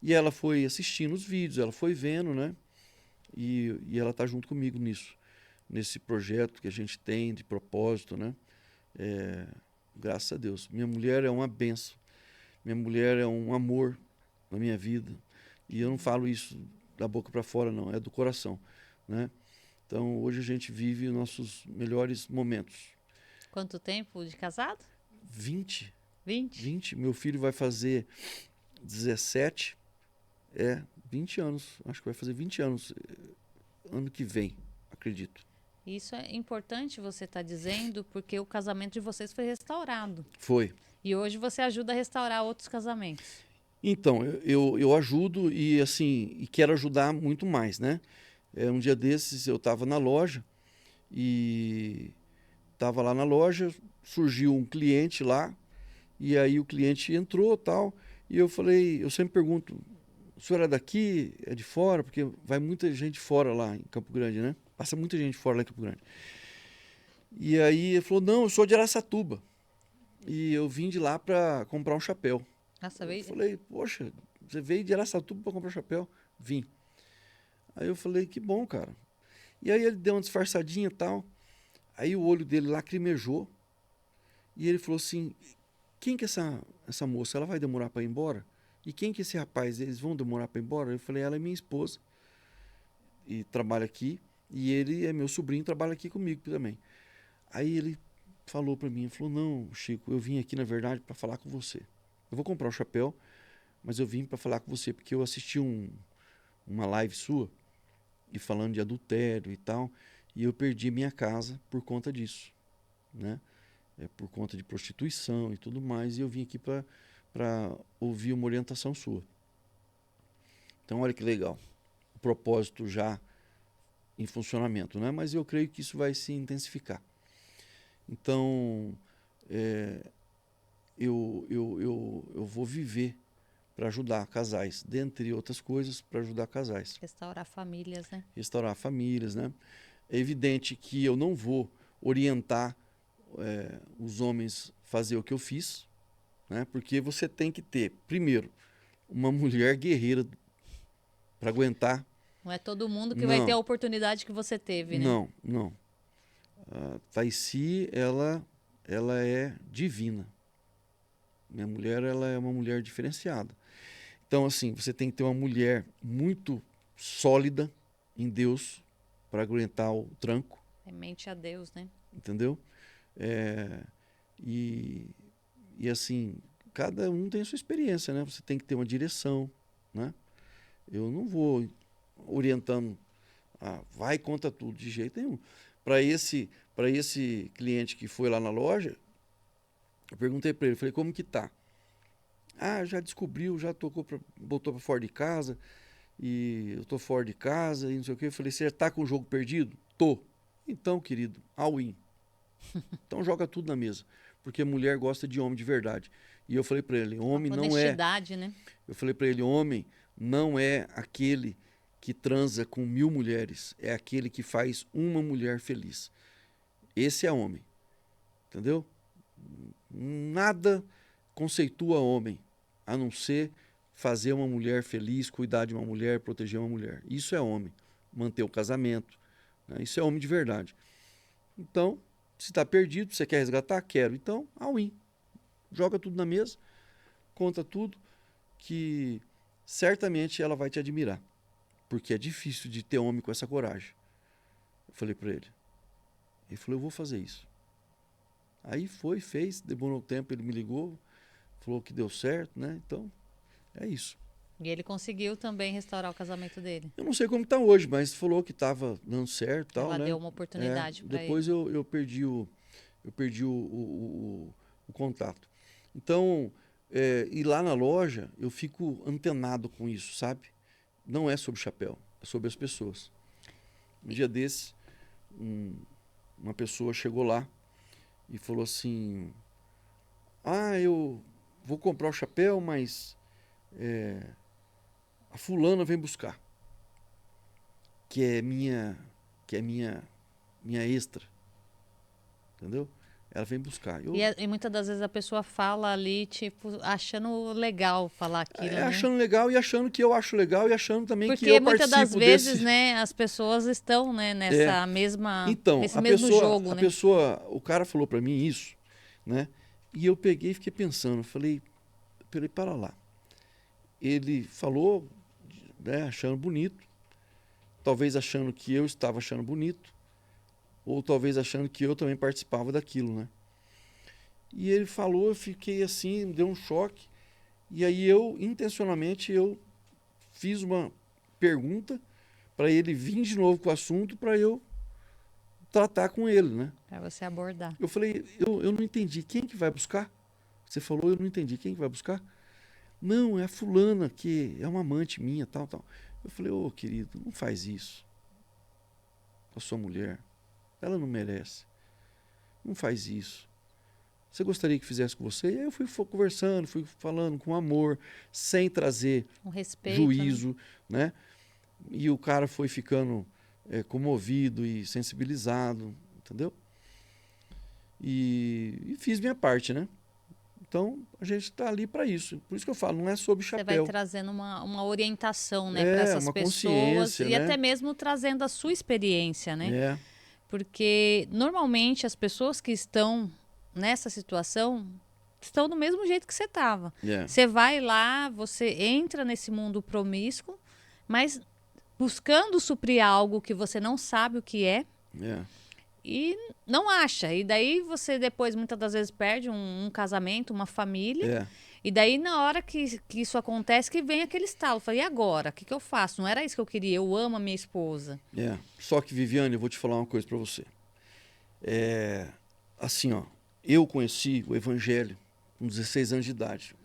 E ela foi assistindo os vídeos, ela foi vendo, né? E ela tá junto comigo nesse projeto que a gente tem de propósito, né? Graças a Deus. Minha mulher é uma benção. Minha mulher é um amor na minha vida. E eu não falo isso da boca para fora, não. É do coração, né? Então, hoje a gente vive nossos melhores momentos. Quanto tempo de casado? 20. 20? 20. Meu filho vai fazer 17. 20 anos. Acho que vai fazer 20 anos ano que vem, acredito. Isso é importante você estar dizendo, porque o casamento de vocês foi restaurado. Foi. E hoje você ajuda a restaurar outros casamentos. Então, eu ajudo e assim, e quero ajudar muito mais, né? Um dia desses eu estava na loja e estava lá na loja, surgiu um cliente lá e aí o cliente entrou tal e eu falei, eu sempre pergunto, o senhor é daqui, é de fora? Porque vai muita gente fora lá em Campo Grande, né? Passa muita gente fora lá em Campo Grande. E aí ele falou, não, eu sou de Araçatuba. E eu vim de lá para comprar um chapéu. Nossa, Eu veio... falei, poxa, você veio de Araçatuba para comprar um chapéu? Vim. Aí eu falei, que bom, cara. E aí ele deu uma disfarçadinha e tal. Aí o olho dele lacrimejou. E ele falou assim, quem que é essa moça? Ela vai demorar para ir embora? E quem que é esse rapaz? Eles vão demorar para ir embora? Eu falei, ela é minha esposa. E trabalha aqui. E ele é meu sobrinho, trabalha aqui comigo também. Aí ele falou para mim, falou, não, Chico, eu vim aqui na verdade para falar com você. Eu vou comprar o chapéu, mas eu vim para falar com você porque eu assisti uma live sua e falando de adultério e tal, e eu perdi minha casa por conta disso, né? Por conta de prostituição e tudo mais, e eu vim aqui para ouvir uma orientação sua. Então, olha que legal. O propósito já em funcionamento, né? Mas eu creio que isso vai se intensificar. Então, eu vou viver para ajudar casais, dentre outras coisas, para ajudar casais. Restaurar famílias, né? Restaurar famílias, né? É evidente que eu não vou orientar os homens a fazer o que eu fiz, né? Porque você tem que ter, primeiro, uma mulher guerreira para aguentar. Não é todo mundo que Não, vai ter a oportunidade que você teve, né? não. A Taici, ela é divina. Minha mulher, ela é uma mulher diferenciada. Então, assim, você tem que ter uma mulher muito sólida em Deus para aguentar o tranco. Temente a Deus, né? Entendeu? E assim, cada um tem a sua experiência, né? Você tem que ter uma direção, né? Eu não vou orientando, vai e conta tudo, de jeito nenhum. Para esse cliente que foi lá na loja, eu perguntei para ele, falei, como que tá? Já descobriu, já botou para fora de casa, e eu tô fora de casa, e não sei o que. Eu falei, você tá com o jogo perdido? Tô. Então, querido, all-in. Então joga tudo na mesa, porque mulher gosta de homem de verdade. E eu falei para ele, homem não é... Honestidade, né? Eu falei para ele, homem não é aquele que transa com 1000 mulheres, é aquele que faz uma mulher feliz. Esse é homem, entendeu? Nada conceitua homem, a não ser fazer uma mulher feliz, cuidar de uma mulher, proteger uma mulher. Isso é homem, manter o casamento, né? Isso é homem de verdade. Então, se está perdido, você quer resgatar? Quero. Então, all-in. Joga tudo na mesa, conta tudo, que certamente ela vai te admirar. Porque é difícil de ter homem com essa coragem. Eu falei para ele. Ele falou, eu vou fazer isso. Aí foi, fez, demorou um tempo, ele me ligou, falou que deu certo, né? Então, é isso. E ele conseguiu também restaurar o casamento dele. Eu não sei como está hoje, mas falou que estava dando certo e tal, Ela né? deu uma oportunidade para ele. Depois eu perdi o contato. Então, e lá na loja, eu fico antenado com isso, sabe? Não é sobre chapéu, é sobre as pessoas. Um dia desse, uma pessoa chegou lá e falou assim, eu vou comprar o chapéu, mas a fulana vem buscar, que é minha extra, entendeu? Ela vem buscar. E muitas das vezes a pessoa fala ali, tipo, achando legal falar aquilo, né? Achando legal e achando que eu acho legal e achando também que Porque eu muitas das participo vezes, desse... né, as pessoas estão, né, nessa mesma, Então, nesse mesmo jogo, né? o cara falou para mim isso, né? E eu peguei e fiquei pensando, falei, para lá. Ele falou, né, achando bonito, talvez achando que eu estava achando bonito, ou talvez achando que eu também participava daquilo, né? E ele falou, eu fiquei assim, me deu um choque, e aí intencionalmente, fiz uma pergunta para ele vir de novo com o assunto, para eu tratar com ele, né? Para você abordar. Eu falei, eu não entendi, quem que vai buscar? Você falou, eu não entendi, quem que vai buscar? Não, é a fulana, que é uma amante minha, tal. Eu falei, querido, não faz isso com a sua mulher. Ela não merece. Não faz isso. Você gostaria que fizesse com você? E aí eu fui conversando, fui falando com amor, sem trazer Um respeito, juízo, né? E o cara foi ficando comovido e sensibilizado, entendeu? E fiz minha parte, né? Então, a gente está ali para isso. Por isso que eu falo, não é sobre Você vai chapéu. trazendo uma orientação, né, para essas Uma pessoas consciência, e né? até mesmo trazendo a sua experiência, né? É, Porque normalmente as pessoas que estão nessa situação estão do mesmo jeito que você estava. é, Você vai lá, você entra nesse mundo promíscuo, mas buscando suprir algo que você não sabe o que é é, e não acha. E daí você depois muitas das vezes perde um casamento, uma família. é. E daí na hora que isso acontece que vem aquele estalo. Falei, e agora? O que eu faço? Não era isso que eu queria. Eu amo a minha esposa. É. Só que, Viviane, eu vou te falar uma coisa para você. Assim, ó, eu conheci o Evangelho com 16 anos de idade.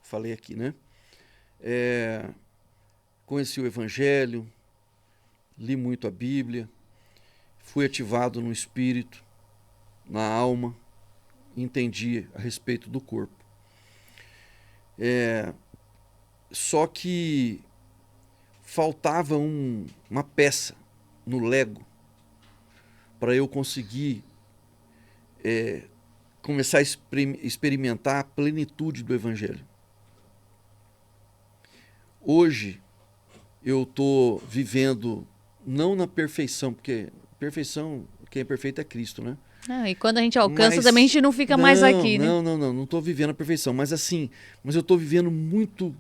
Falei aqui, né? Conheci o Evangelho, li muito a Bíblia, fui ativado no espírito, na alma, entendi a respeito do corpo. Só que faltava uma peça no Lego para eu conseguir começar a experimentar a plenitude do Evangelho. Hoje eu estou vivendo não na perfeição, porque perfeição, quem é perfeito é Cristo, né? E quando a gente alcança, Mas também a gente não fica mais aqui, né? Não estou vivendo a perfeição, mas assim, eu estou vivendo muito,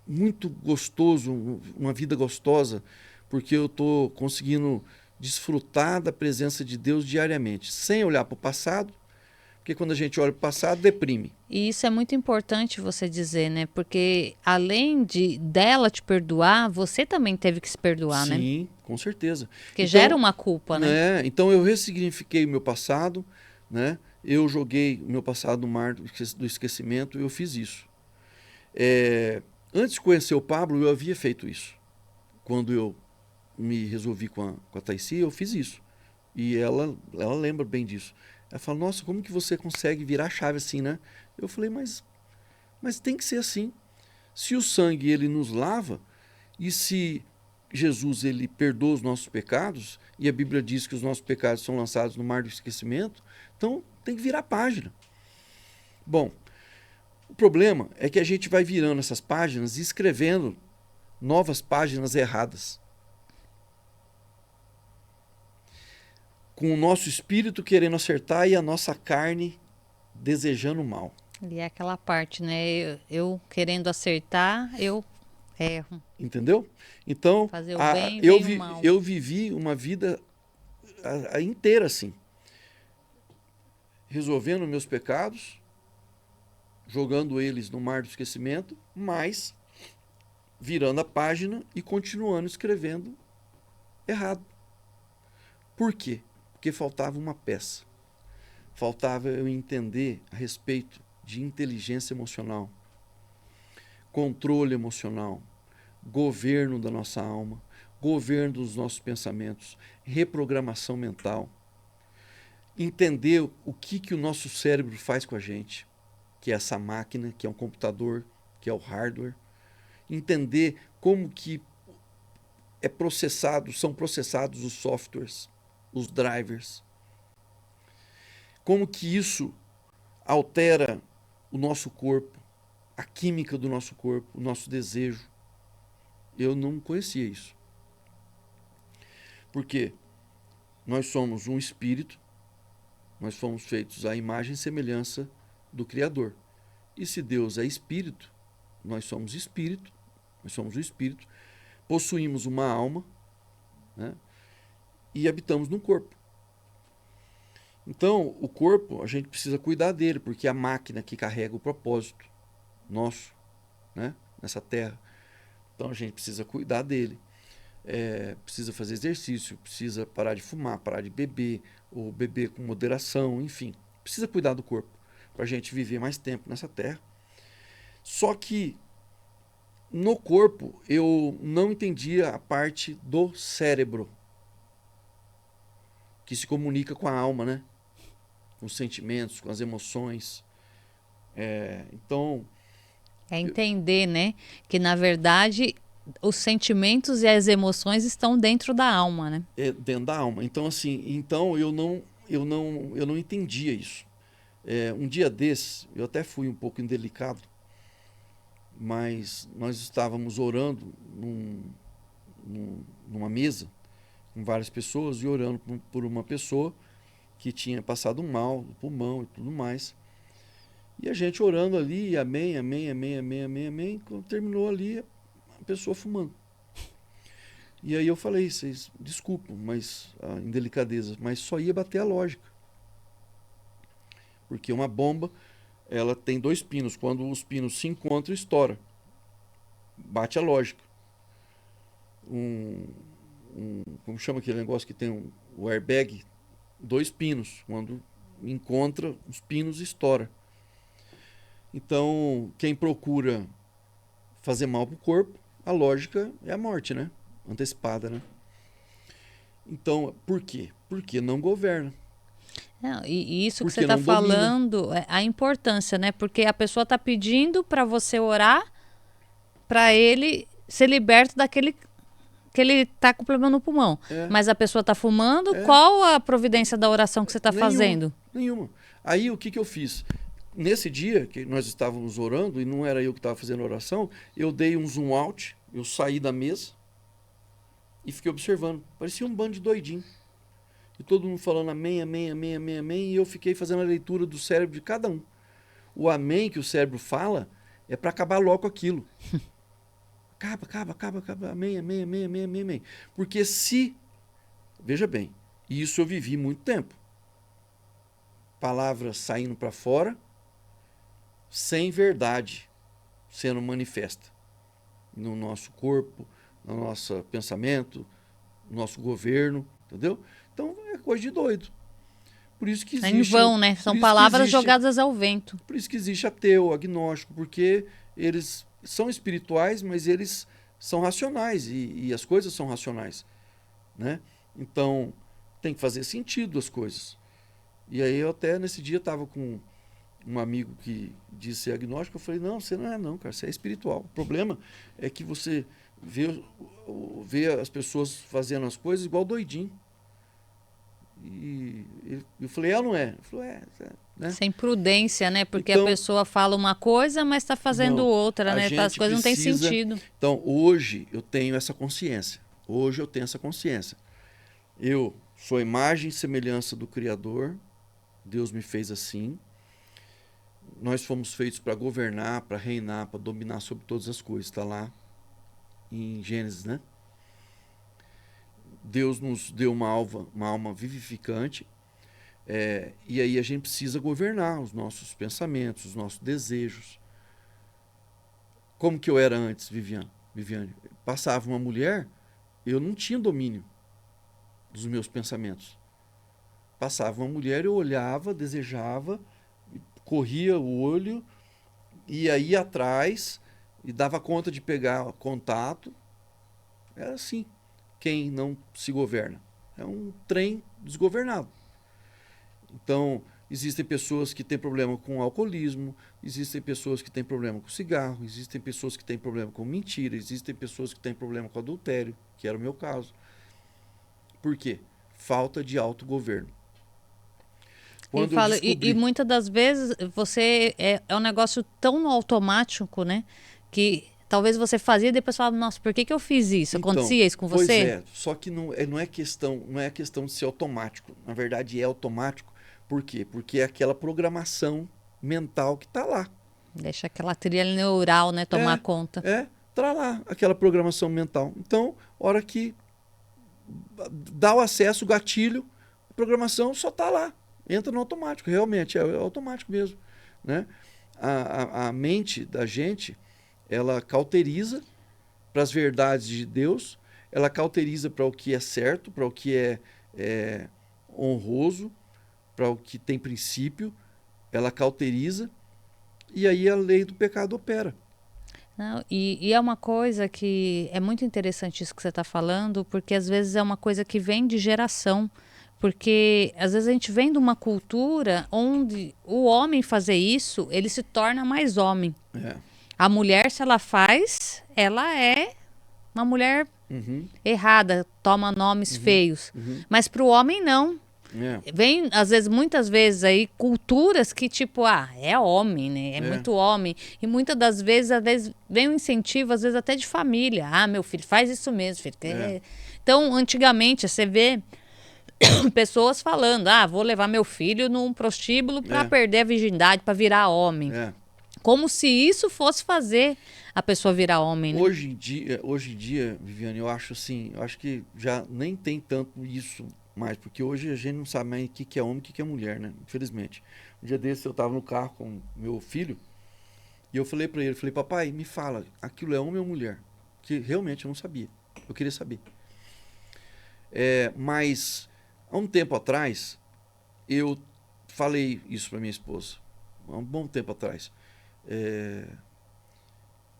muito gostoso, uma vida gostosa, porque eu estou conseguindo desfrutar da presença de Deus diariamente, sem olhar para o passado, porque quando a gente olha para o passado, deprime. E isso é muito importante você dizer, né? Porque além dela te perdoar, você também teve que se perdoar, né? Sim, com certeza. Porque gera uma culpa, né? Então eu ressignifiquei o meu passado, né? Eu joguei o meu passado no mar do esquecimento e eu fiz isso. Antes de conhecer o Pablo, eu havia feito isso. Quando eu me resolvi com a Taicy, eu fiz isso. E ela lembra bem disso. Ela fala, nossa, como que você consegue virar a chave assim, né? Eu falei, mas tem que ser assim. Se o sangue ele nos lava, e se Jesus ele perdoa os nossos pecados, e a Bíblia diz que os nossos pecados são lançados no mar do esquecimento, então tem que virar a página. Bom, o problema é que a gente vai virando essas páginas e escrevendo novas páginas erradas. Com o nosso espírito querendo acertar e a nossa carne desejando mal. E é aquela parte, né? Eu querendo acertar, eu erro. Entendeu? Então, fazer o bem, vem o mal. eu vivi uma vida inteira assim. Resolvendo meus pecados, jogando eles no mar do esquecimento, mas virando a página e continuando escrevendo errado. Por quê? Porque faltava uma peça. Faltava eu entender a respeito de inteligência emocional, controle emocional, governo da nossa alma, governo dos nossos pensamentos, reprogramação mental. Entender o que o nosso cérebro faz com a gente, que é essa máquina, que é um computador, que é o hardware. Entender como que são processados os softwares, os drivers. Como que isso altera o nosso corpo, a química do nosso corpo, o nosso desejo. Eu não conhecia isso. Porque nós somos um espírito, nós fomos feitos à imagem e semelhança do Criador. E se Deus é espírito, nós somos espírito, nós somos o espírito, possuímos uma alma, né, e habitamos no corpo. Então, o corpo, a gente precisa cuidar dele, porque é a máquina que carrega o propósito nosso, né, nessa terra. Então, a gente precisa cuidar dele. Precisa fazer exercício, precisa parar de fumar, parar de beber, ou beber com moderação, enfim. Precisa cuidar do corpo, para a gente viver mais tempo nessa terra. Só que, no corpo, eu não entendia a parte do cérebro, que se comunica com a alma, né? com os sentimentos, com as emoções. Então, É entender, né, que na verdade os sentimentos e as emoções estão dentro da alma, né? é dentro da alma. Então, assim, eu não entendia isso. Um dia desses, eu até fui um pouco indelicado, mas nós estávamos orando numa mesa com várias pessoas e orando por uma pessoa que tinha passado um mal no pulmão e tudo mais. E a gente orando ali, amém, amém, amém, amém, amém, amém. Quando terminou ali, a pessoa fumando. E aí eu falei, vocês desculpam, mas a indelicadeza, mas só ia bater a lógica. Porque uma bomba, ela tem dois pinos. Quando os pinos se encontram, estoura. Bate a lógica. Como chama aquele negócio que tem o airbag? Dois pinos. Quando encontra, os pinos estoura. Então, quem procura fazer mal pro corpo, a lógica é a morte, né? Antecipada, né? Então, por quê? Porque não governa. Não, e isso que Porque você está não domina. falando, a importância, né? Porque a pessoa está pedindo para você orar para ele ser liberto daquele que ele está com problema no pulmão. Mas a pessoa está fumando, qual a providência da oração que você está fazendo? Nenhuma. Aí o que eu fiz? Nesse dia que nós estávamos orando, e não era eu que estava fazendo a oração, eu dei um zoom out, eu saí da mesa e fiquei observando. Parecia um bando de doidinho. E todo mundo falando amém, amém, amém, amém, amém, e eu fiquei fazendo a leitura do cérebro de cada um. O amém que o cérebro fala é para acabar logo com aquilo. Acaba, amém, amém, amém, amém, amém, amém. Porque veja bem, isso eu vivi muito tempo. Palavras saindo para fora, sem verdade sendo manifesta no nosso corpo, no nosso pensamento, no nosso governo, entendeu? Então é coisa de doido. Por isso que existe... É em vão, né? São palavras jogadas ao vento. Por isso que existe ateu, agnóstico, porque eles são espirituais, mas eles são racionais e as coisas são racionais, né? Então tem que fazer sentido as coisas. E aí eu até nesse dia estava com um amigo que disse ser agnóstico, eu falei, não, você não é não, cara, você é espiritual. O problema é que você vê as pessoas fazendo as coisas igual doidinho. E eu falei, não é? Ele falou, né? Sem prudência, né? Porque então, a pessoa fala uma coisa, mas está fazendo outra, né? As coisas não têm sentido. Então, hoje eu tenho essa consciência. Eu sou imagem e semelhança do Criador. Deus me fez assim. Nós fomos feitos para governar, para reinar, para dominar sobre todas as coisas. Está lá em Gênesis, né? Deus nos deu uma alma vivificante. E aí a gente precisa governar os nossos pensamentos, os nossos desejos. Como que eu era antes, Viviane? Passava uma mulher, eu não tinha domínio dos meus pensamentos. Passava uma mulher, eu olhava, desejava, corria o olho, ia aí atrás e dava conta de pegar contato. Era assim, quem não se governa. É um trem desgovernado. Então, existem pessoas que têm problema com alcoolismo, existem pessoas que têm problema com cigarro, existem pessoas que têm problema com mentira, existem pessoas que têm problema com adultério, que era o meu caso. Por quê? Falta de autogoverno. E muitas das vezes você é um negócio tão no automático, né? Que talvez você fazia e depois falava, nossa, por que eu fiz isso? Acontecia isso com você? Pois só que não é questão de ser automático. Na verdade é automático. Por quê? Porque é aquela programação mental que está lá. Deixa aquela trilha neural, né, tomar conta. Tá lá, aquela programação mental. Então, hora que dá o acesso, o gatilho, a programação só está lá. Entra no automático, realmente, é automático mesmo, né? A mente da gente, ela cauteriza para as verdades de Deus, ela cauteriza para o que é certo, para o que é honroso, para o que tem princípio, ela cauteriza, e aí a lei do pecado opera. Não, e é uma coisa que é muito interessante isso que você está falando, porque às vezes é uma coisa que vem de geração. Porque às vezes a gente vem de uma cultura onde o homem fazer isso, ele se torna mais homem. É. A mulher, se ela faz, ela é uma mulher Uhum. errada, toma nomes feios. Uhum. Mas para o homem, não. É. Vem, às vezes, muitas vezes aí, culturas que tipo, é homem, né? É muito homem. E muitas das vezes, às vezes, vem um incentivo, às vezes até de família. Ah, meu filho, faz isso mesmo, filho. Então, antigamente, você vê pessoas falando, vou levar meu filho num prostíbulo para perder a virgindade, para virar homem. É. Como se isso fosse fazer a pessoa virar homem, né? Hoje em dia, Viviane, eu acho assim, eu acho que já nem tem tanto isso mais, porque hoje a gente não sabe mais o que que é homem e o que que é mulher, né? Infelizmente. Um dia desse eu tava no carro com meu filho e eu falei pra ele, falei, papai, me fala, aquilo é homem ou mulher? Que realmente eu não sabia. Eu queria saber. Mas há um tempo atrás, eu falei isso pra minha esposa. Há um bom tempo atrás.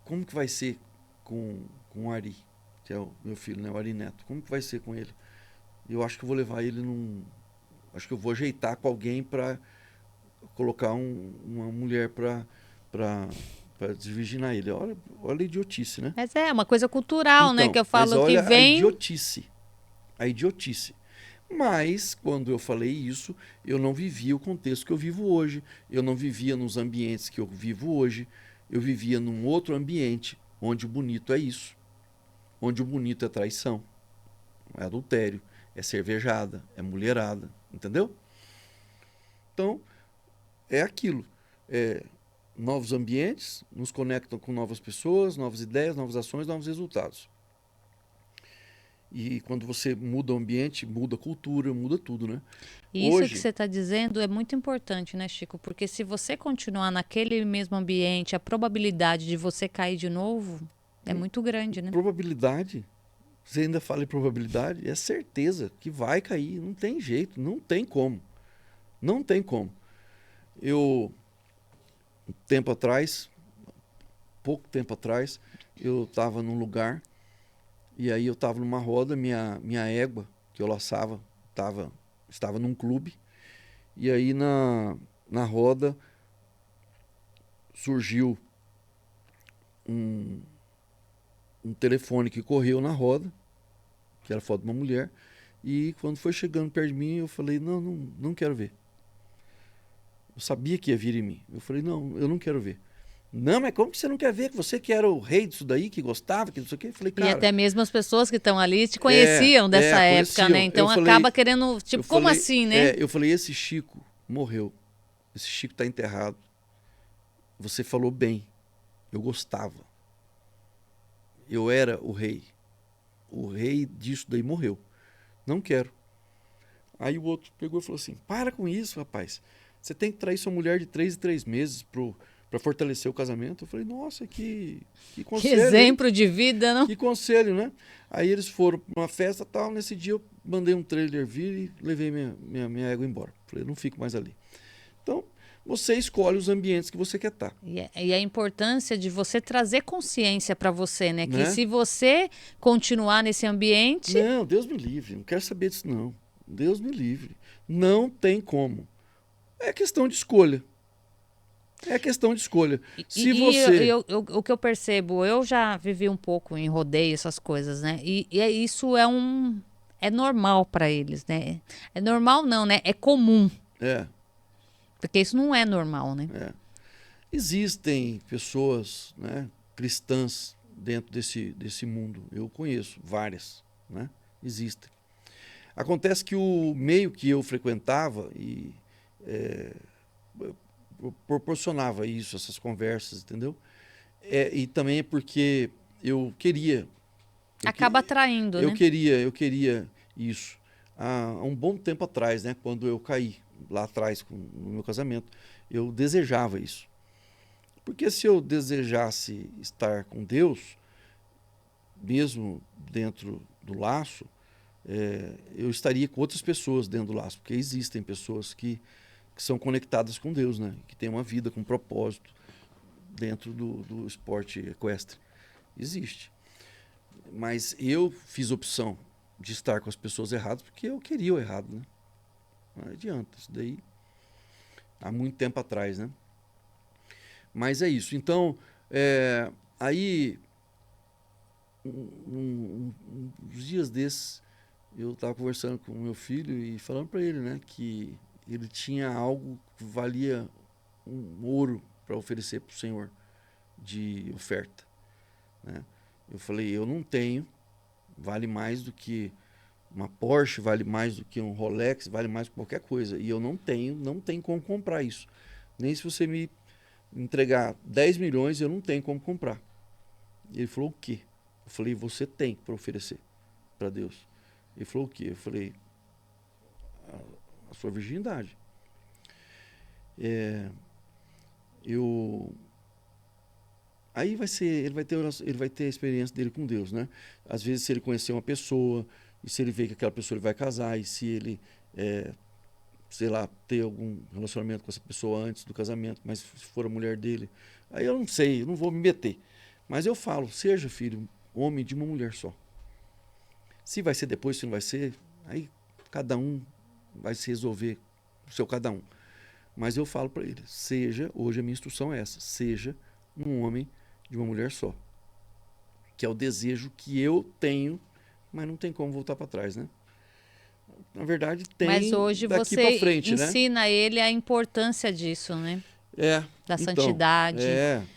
Como que vai ser com o Ari, que é o meu filho, né, o Ari Neto? Como que vai ser com ele? Eu acho que eu vou levar ele acho que eu vou ajeitar com alguém para colocar uma mulher para desvirginar ele. Olha a idiotice, né? Mas é uma coisa cultural, né? Então, Que eu mas falo que olha a vem. idiotice. A idiotice. Mas, quando eu falei isso, eu não vivia o contexto que eu vivo hoje. Eu não vivia nos ambientes que eu vivo hoje. Eu vivia num outro ambiente, onde o bonito é isso. Onde o bonito é traição, é adultério, é cervejada, é mulherada, entendeu? Então, é aquilo. Novos ambientes nos conectam com novas pessoas, novas ideias, novas ações, novos resultados. E quando você muda o ambiente, muda a cultura, muda tudo, né? E isso que você está dizendo é muito importante, né, Chico? Porque se você continuar naquele mesmo ambiente, a probabilidade de você cair de novo é muito grande, né? Probabilidade, você ainda fala em probabilidade, é certeza que vai cair, não tem jeito, não tem como. Não tem como. Tempo atrás, pouco tempo atrás, eu estava num lugar e aí eu estava numa roda, minha égua que eu laçava estava num clube e aí na roda surgiu um telefone que correu na roda, que era foto de uma mulher, e quando foi chegando perto de mim eu falei, não quero ver. Eu sabia que ia vir em mim. Eu falei, não, eu não quero ver. Não, mas como que você não quer ver? Que você que era o rei disso daí, que gostava, que não sei o quê. Eu falei, cara... E até mesmo as pessoas que estão ali te conheciam dessa época, conheciam. né? Então acaba querendo, tipo, como assim, né? Eu falei, esse Chico morreu. Esse Chico está enterrado. Você falou bem. Eu gostava. Eu era o rei. O rei disso daí morreu. Não quero. Aí o outro pegou e falou assim, para com isso, rapaz. Você tem que trair sua mulher de 3 em 3 meses para fortalecer o casamento. Eu falei, nossa, que conselho. Que exemplo de vida, não? Que conselho, né? Aí eles foram para uma festa e tal. Nesse dia eu mandei um trailer vir e levei minha égua embora. Falei, não fico mais ali. Então, você escolhe os ambientes que você quer estar. E a importância de você trazer consciência para você, né? Que se você continuar nesse ambiente... Não, Deus me livre. Não quero saber disso, não. Deus me livre. Não tem como. É questão de escolha. É questão de escolha. Se você... o que eu percebo, eu já vivi um pouco em rodeio, essas coisas, né? Isso é normal para eles, né? É normal não, né? É comum. Porque isso não é normal, né? Existem pessoas, né, cristãs dentro desse mundo. Eu conheço várias, né? Existem. Acontece que o meio que eu frequentava proporcionava isso, essas conversas, entendeu? E também é porque eu queria... Acaba atraindo, né? Eu queria isso. Há um bom tempo atrás, né, quando eu caí lá atrás no meu casamento, eu desejava isso. Porque se eu desejasse estar com Deus, mesmo dentro do laço, eu estaria com outras pessoas dentro do laço, porque existem pessoas que são conectadas com Deus, né? Que têm uma vida com propósito dentro do esporte equestre. Existe. Mas eu fiz opção de estar com as pessoas erradas porque eu queria o errado, né? Não adianta, isso daí há muito tempo atrás, né? Mas é isso. Então, aí, uns dias desses, eu estava conversando com o meu filho e falando para ele, né, que ele tinha algo que valia um ouro para oferecer para o Senhor de oferta, né? Eu falei, eu não tenho, vale mais do que uma Porsche, vale mais do que um Rolex, vale mais que qualquer coisa. E eu não tenho como comprar isso. Nem se você me entregar 10 milhões, eu não tenho como comprar. E ele falou, o quê? Eu falei, você tem para oferecer para Deus. Ele falou, o quê? Eu falei, a sua virgindade. Eu Aí ele vai ter a experiência dele com Deus, né? Às vezes, se ele conhecer uma pessoa, e se ele vê que aquela pessoa ele vai casar, e se ele, sei lá, ter algum relacionamento com essa pessoa antes do casamento, mas se for a mulher dele, aí eu não sei, eu não vou me meter. Mas eu falo, seja, filho, homem de uma mulher só. Se vai ser depois, se não vai ser, aí cada um vai se resolver, o seu cada um. Mas eu falo para ele, hoje a minha instrução é essa, seja um homem de uma mulher só. Que é o desejo que eu tenho, mas não tem como voltar para trás, né? Na verdade, tem Mas hoje daqui para você frente, né? ensina ele a importância disso, né? Da Então, santidade,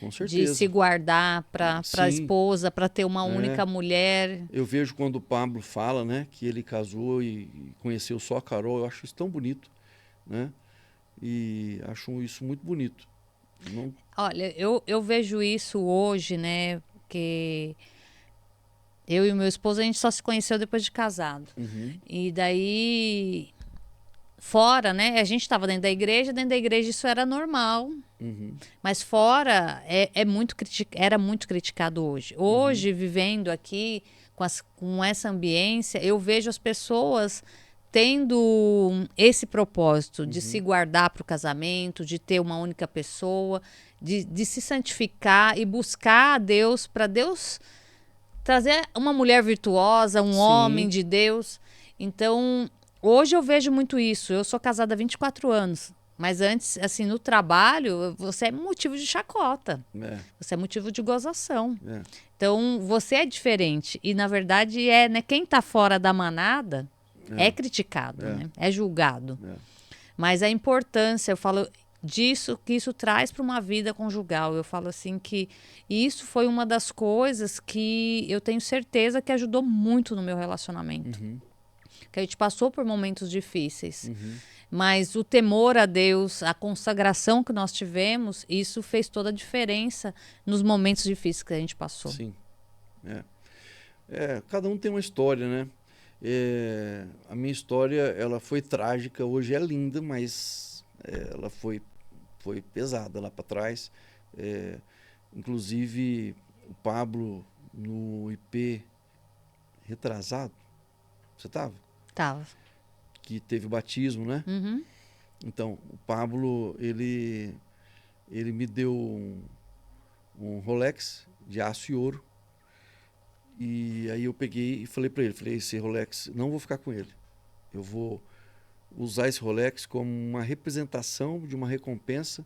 com de se certeza. guardar para a Sim, esposa, para ter uma única mulher. eu vejo quando o Pablo fala, né, que ele casou e conheceu só a Carol, eu acho isso tão bonito, né? E acho isso muito bonito. Não... Olha, eu vejo isso hoje, né? Que eu e o meu esposo, a gente só se conheceu depois de casado. Uhum, E daí, fora, né? A gente estava dentro da igreja isso era normal. uhum, Mas fora, era muito criticado hoje. uhum, Hoje, vivendo aqui com essa ambiência, eu vejo as pessoas tendo esse propósito de se uhum. guardar para o casamento, de ter uma única pessoa, de se santificar e buscar a Deus, para Deus trazer uma mulher virtuosa, um homem Sim, de Deus. Então, hoje eu vejo muito isso. Eu sou casada há 24 anos. Mas antes, assim, no trabalho, você é motivo de chacota. é, Você é motivo de gozação. é, Então, você é diferente. E, na verdade, né, quem está fora da manada é criticado, é, né? É julgado. é. Mas a importância, eu falo disso, que isso traz para uma vida conjugal. Eu falo assim que isso foi uma das coisas que eu tenho certeza que ajudou muito no meu relacionamento. Uhum, Que a gente passou por momentos difíceis. uhum. Mas o temor a Deus, a consagração que nós tivemos, isso fez toda a diferença nos momentos difíceis que a gente passou. Sim, é. Cada um tem uma história, né? A minha história, ela foi trágica, hoje é linda, mas ela foi pesada lá para trás. É, inclusive, o Pablo, no IP retrasado, você estava? Tava. Que teve o batismo, né? Uhum. Então, o Pablo, ele me deu um Rolex de aço e ouro. E aí eu peguei e falei para ele, esse Rolex, não vou ficar com ele. Eu vou usar esse Rolex como uma representação de uma recompensa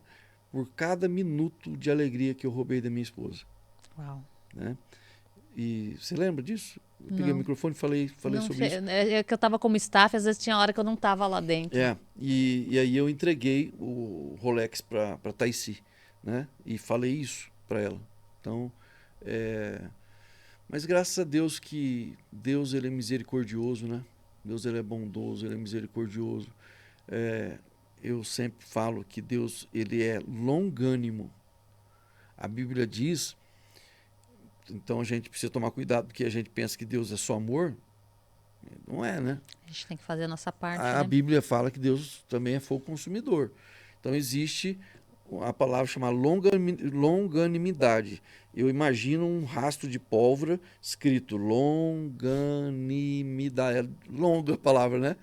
por cada minuto de alegria que eu roubei da minha esposa, Uau. né? E você lembra disso? Eu peguei o Não. microfone e falei Não sobre sei. isso. É que eu tava como staff, às vezes tinha hora que eu não tava lá dentro. E aí eu entreguei o Rolex para Taici, né? E falei isso para ela. Então, mas graças a Deus que Deus ele é misericordioso, né? Deus ele é bondoso, ele é misericordioso. É, eu sempre falo que Deus ele é longânimo. A Bíblia diz, então a gente precisa tomar cuidado porque a gente pensa que Deus é só amor. Não é, né? A gente tem que fazer a nossa parte, A né? Bíblia fala que Deus também é fogo consumidor. Então existe a palavra chamada longanimidade. Eu imagino um rastro de pólvora escrito longanimidade. É longa a palavra, né?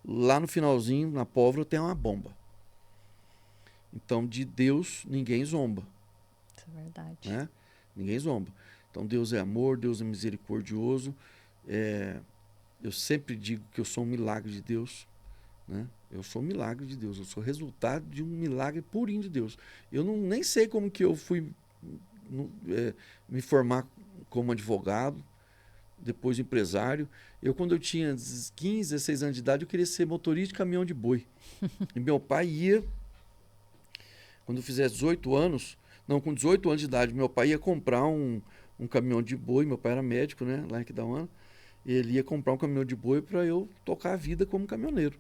Lá no finalzinho, na pólvora, tem uma bomba. Então de Deus ninguém zomba, Isso é verdade. né? Ninguém zomba. Então Deus é amor, Deus é misericordioso. Eu sempre digo que eu sou um milagre de Deus, né? Eu sou um milagre de Deus, eu sou resultado de um milagre purinho de Deus. Eu nem sei como que eu fui me formar como advogado, depois empresário. Quando eu tinha 15, 16 anos de idade, eu queria ser motorista de caminhão de boi. E meu pai ia, quando eu fizesse 18 anos, não, com 18 anos de idade, meu pai ia comprar um caminhão de boi. Meu pai era médico, né, lá em Aquidauana. Ele ia comprar um caminhão de boi para eu tocar a vida como caminhoneiro.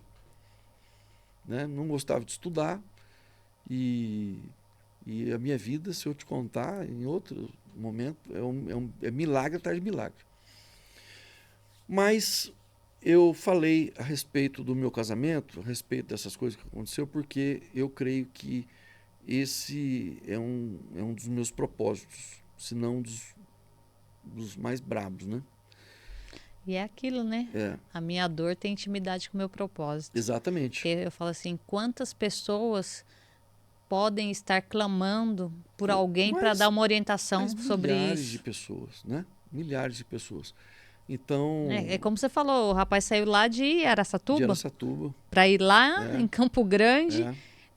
Né? Não gostava de estudar. E a minha vida, se eu te contar em outro momento, é milagre atrás de milagre. Mas eu falei a respeito do meu casamento, a respeito dessas coisas que aconteceu, porque eu creio que esse é um dos meus propósitos, se não dos mais brabos, né? E é aquilo, né? A minha dor tem intimidade com o meu propósito. Exatamente. Porque eu falo assim, quantas pessoas podem estar clamando por alguém para dar uma orientação sobre isso? Milhares de pessoas, né? Milhares de pessoas. Então... É como você falou, o rapaz saiu lá de Araçatuba. Para ir lá em Campo Grande.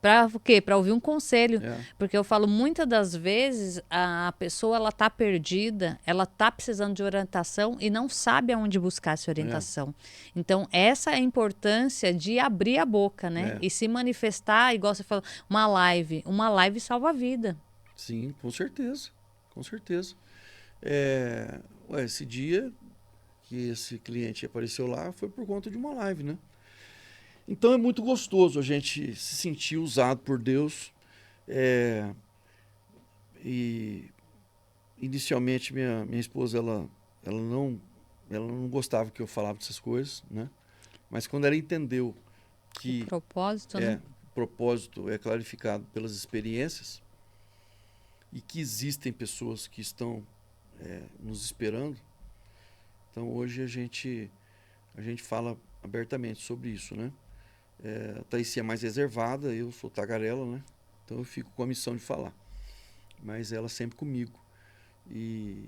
Para o quê? Para ouvir um conselho. Porque eu falo, muitas das vezes a pessoa ela está perdida, ela está precisando de orientação e não sabe aonde buscar essa orientação. Então, essa é a importância de abrir a boca, né? E se manifestar, igual você falou, uma live. Uma live salva a vida. Sim, com certeza. Com certeza. Esse dia que esse cliente apareceu lá foi por conta de uma live, né? Então é muito gostoso a gente se sentir usado por Deus. E inicialmente minha esposa ela não gostava que eu falava dessas coisas, né? Mas quando ela entendeu que o propósito, né? O propósito é clarificado pelas experiências e que existem pessoas que estão nos esperando, então hoje a gente fala abertamente sobre isso, né? A Thaísia é mais reservada, eu sou tagarela, né? Então eu fico com a missão de falar. Mas ela sempre comigo. E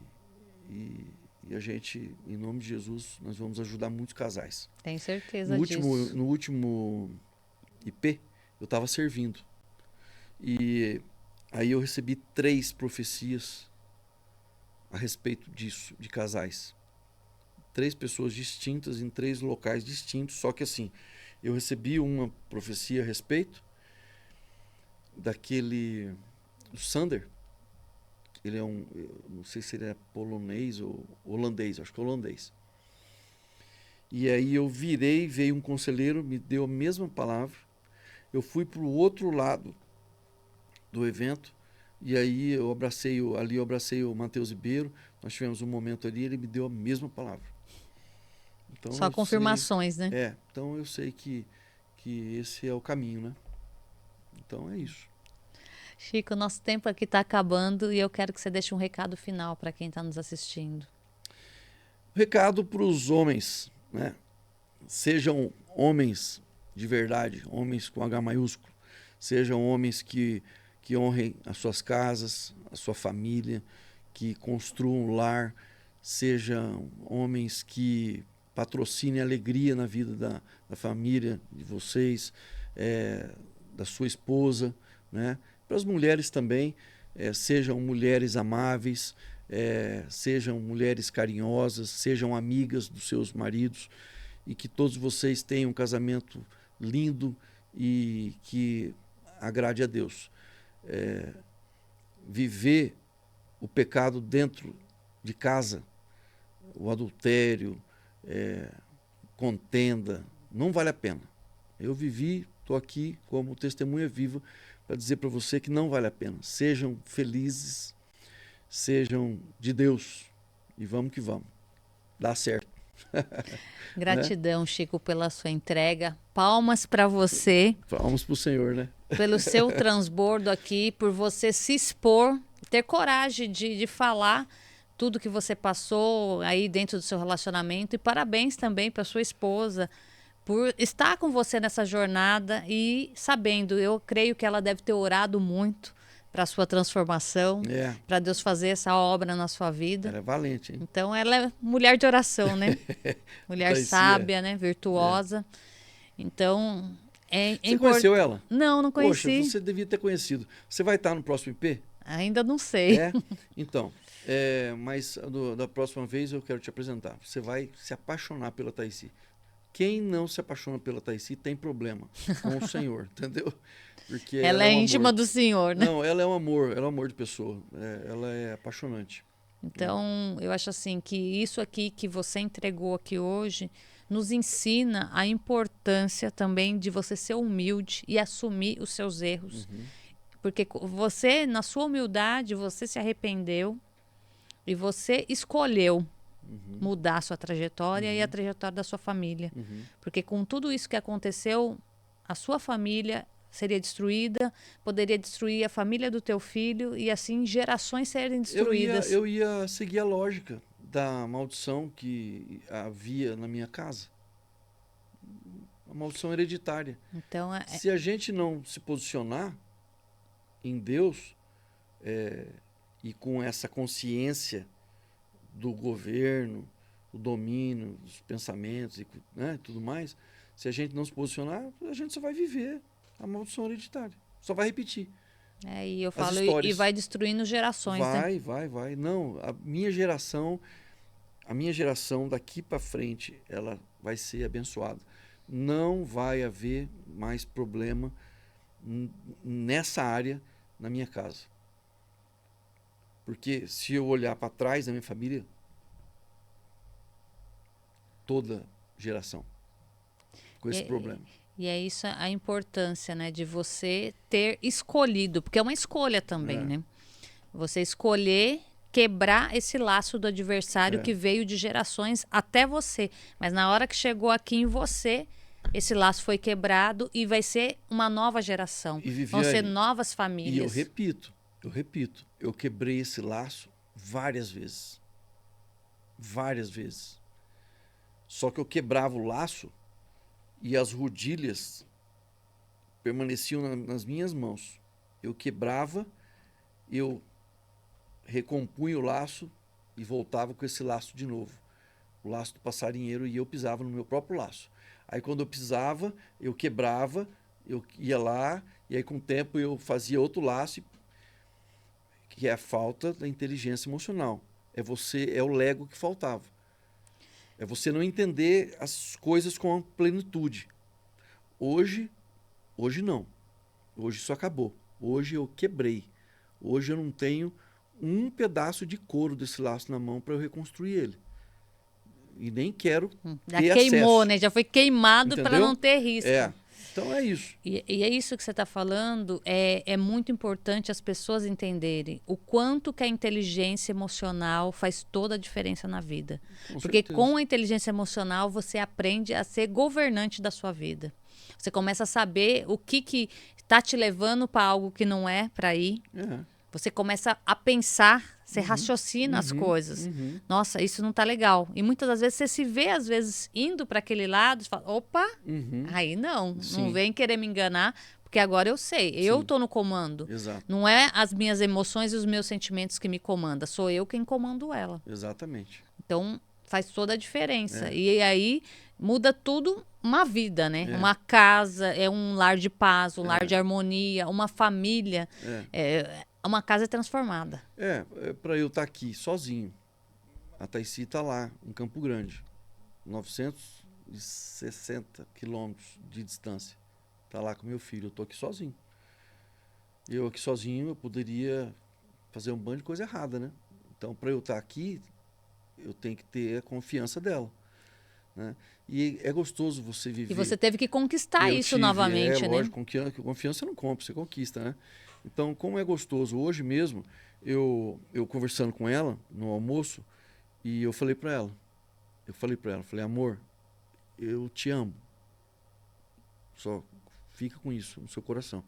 a gente, em nome de Jesus, nós vamos ajudar muitos casais. Tenho certeza disso. No último IP, eu estava servindo. E aí eu recebi 3 profecias a respeito disso, de casais. 3 pessoas distintas em 3 locais distintos, só que assim, eu recebi uma profecia a respeito do Sander. Ele é não sei se ele é polonês ou holandês, acho que é holandês. E aí eu virei, veio um conselheiro, me deu a mesma palavra. Eu fui para o outro lado do evento, e aí eu abracei o Matheus Ribeiro, nós tivemos um momento ali, ele me deu a mesma palavra. Então, só confirmações, né? Então eu sei que esse é o caminho, né? Então é isso. Chico, o nosso tempo aqui está acabando e eu quero que você deixe um recado final para quem está nos assistindo. Recado para os homens, né? Sejam homens de verdade, homens com H maiúsculo. Sejam homens que honrem as suas casas, a sua família, que construam um lar. Sejam homens que patrocinem alegria na vida da família de vocês, da sua esposa, né? Para as mulheres também, sejam mulheres amáveis, sejam mulheres carinhosas, sejam amigas dos seus maridos, e que todos vocês tenham um casamento lindo e que agrade a Deus. Viver o pecado dentro de casa, o adultério, contenda, não vale a pena. Eu vivi, estou aqui como testemunha viva para dizer para você que não vale a pena. Sejam felizes, sejam de Deus e vamos que vamos. Dá certo. Gratidão, né? Chico, pela sua entrega. Palmas para você. Palmas para o Senhor, né? Pelo seu transbordo aqui, por você se expor, ter coragem de falar tudo que você passou aí dentro do seu relacionamento. E parabéns também para sua esposa por estar com você nessa jornada e sabendo, eu creio que ela deve ter orado muito para a sua transformação, para Deus fazer essa obra na sua vida. Ela é valente, hein? Então, ela é mulher de oração, né? Mulher sábia, né? Virtuosa. Então, Você conheceu ela? Não, não Poxa, conheci. você devia ter conhecido. Você vai estar no próximo IP? Ainda não sei. É? Então, mas da próxima vez eu quero te apresentar. Você vai se apaixonar pela Taycy. Quem não se apaixona pela Taycy tem problema com o Senhor, entendeu? Porque Ela é é um íntima amor. do Senhor, né? Não, ela é um amor, ela é um amor de pessoa. Ela é apaixonante. Então, eu acho assim que isso aqui que você entregou aqui hoje nos ensina a importância também de você ser humilde e assumir os seus erros. Porque você, na sua humildade, você se arrependeu e você escolheu mudar a sua trajetória e a trajetória da sua família. Porque com tudo isso que aconteceu, a sua família seria destruída, poderia destruir a família do teu filho e assim gerações serem destruídas. Eu ia seguir a lógica da maldição que havia na minha casa. A maldição hereditária. Então, Se a gente não se posicionar em Deus e com essa consciência do governo, o domínio dos pensamentos e tudo mais, se a gente não se posicionar, a gente só vai viver a maldição hereditária. Só vai repetir. E eu as falo, histórias. e vai destruindo gerações, né? Vai. Não, a minha geração daqui para frente, ela vai ser abençoada. Não vai haver mais problema nessa área na minha casa. Porque se eu olhar para trás da minha família, toda geração com esse problema. E é isso a importância, né, de você ter escolhido, porque é uma escolha também, né? Você escolher quebrar esse laço do adversário que veio de gerações até você. Mas na hora que chegou aqui em você, esse laço foi quebrado e vai ser uma nova geração. Vão ser novas famílias. E eu repito, eu quebrei esse laço várias vezes. Várias vezes. Só que eu quebrava o laço e as rodilhas permaneciam nas minhas mãos. Eu quebrava, eu recompunha o laço e voltava com esse laço de novo. O laço do passarinheiro, e eu pisava no meu próprio laço. Aí quando eu pisava, eu quebrava, eu ia lá, e aí com o tempo eu fazia outro laço, que é a falta da inteligência emocional. É o Lego que faltava. É você não entender as coisas com plenitude. Hoje não. Hoje isso acabou. Hoje eu quebrei. Hoje eu não tenho um pedaço de couro desse laço na mão para eu reconstruir ele. E nem quero Já ter queimou, acesso. né? Já foi queimado para não ter risco. Então é isso. E é isso que você está falando. É muito importante as pessoas entenderem o quanto que a inteligência emocional faz toda a diferença na vida. Porque com a inteligência emocional você aprende a ser governante da sua vida. Você começa a saber o que está te levando para algo que não é para ir. Você começa a pensar, você raciocina as coisas. Nossa, isso não tá legal. E muitas das vezes você se vê, às vezes, indo para aquele lado e fala, opa, aí não vem querer me enganar, porque agora eu sei, eu tô no comando. Exato. Não é as minhas emoções e os meus sentimentos que me comandam, sou eu quem comando ela. Exatamente. Então, faz toda a diferença. E aí muda tudo, uma vida, né? Uma casa, é um lar de paz, um lar de harmonia, uma família. Uma casa transformada. Para eu estar aqui sozinho. A Taycy está lá, em Campo Grande, 960 quilômetros de distância. Está lá com meu filho, eu estou aqui sozinho. Eu aqui sozinho, eu poderia fazer um bando de coisa errada, né? Então, para eu estar aqui, eu tenho que ter a confiança dela. Né? E é gostoso você viver. E você teve que conquistar isso novamente, né? Lógico, confiança não compra, você conquista, né? Então, como é gostoso. Hoje mesmo, eu conversando com ela no almoço, e eu falei para ela, falei, amor, eu te amo. Só fica com isso no seu coração.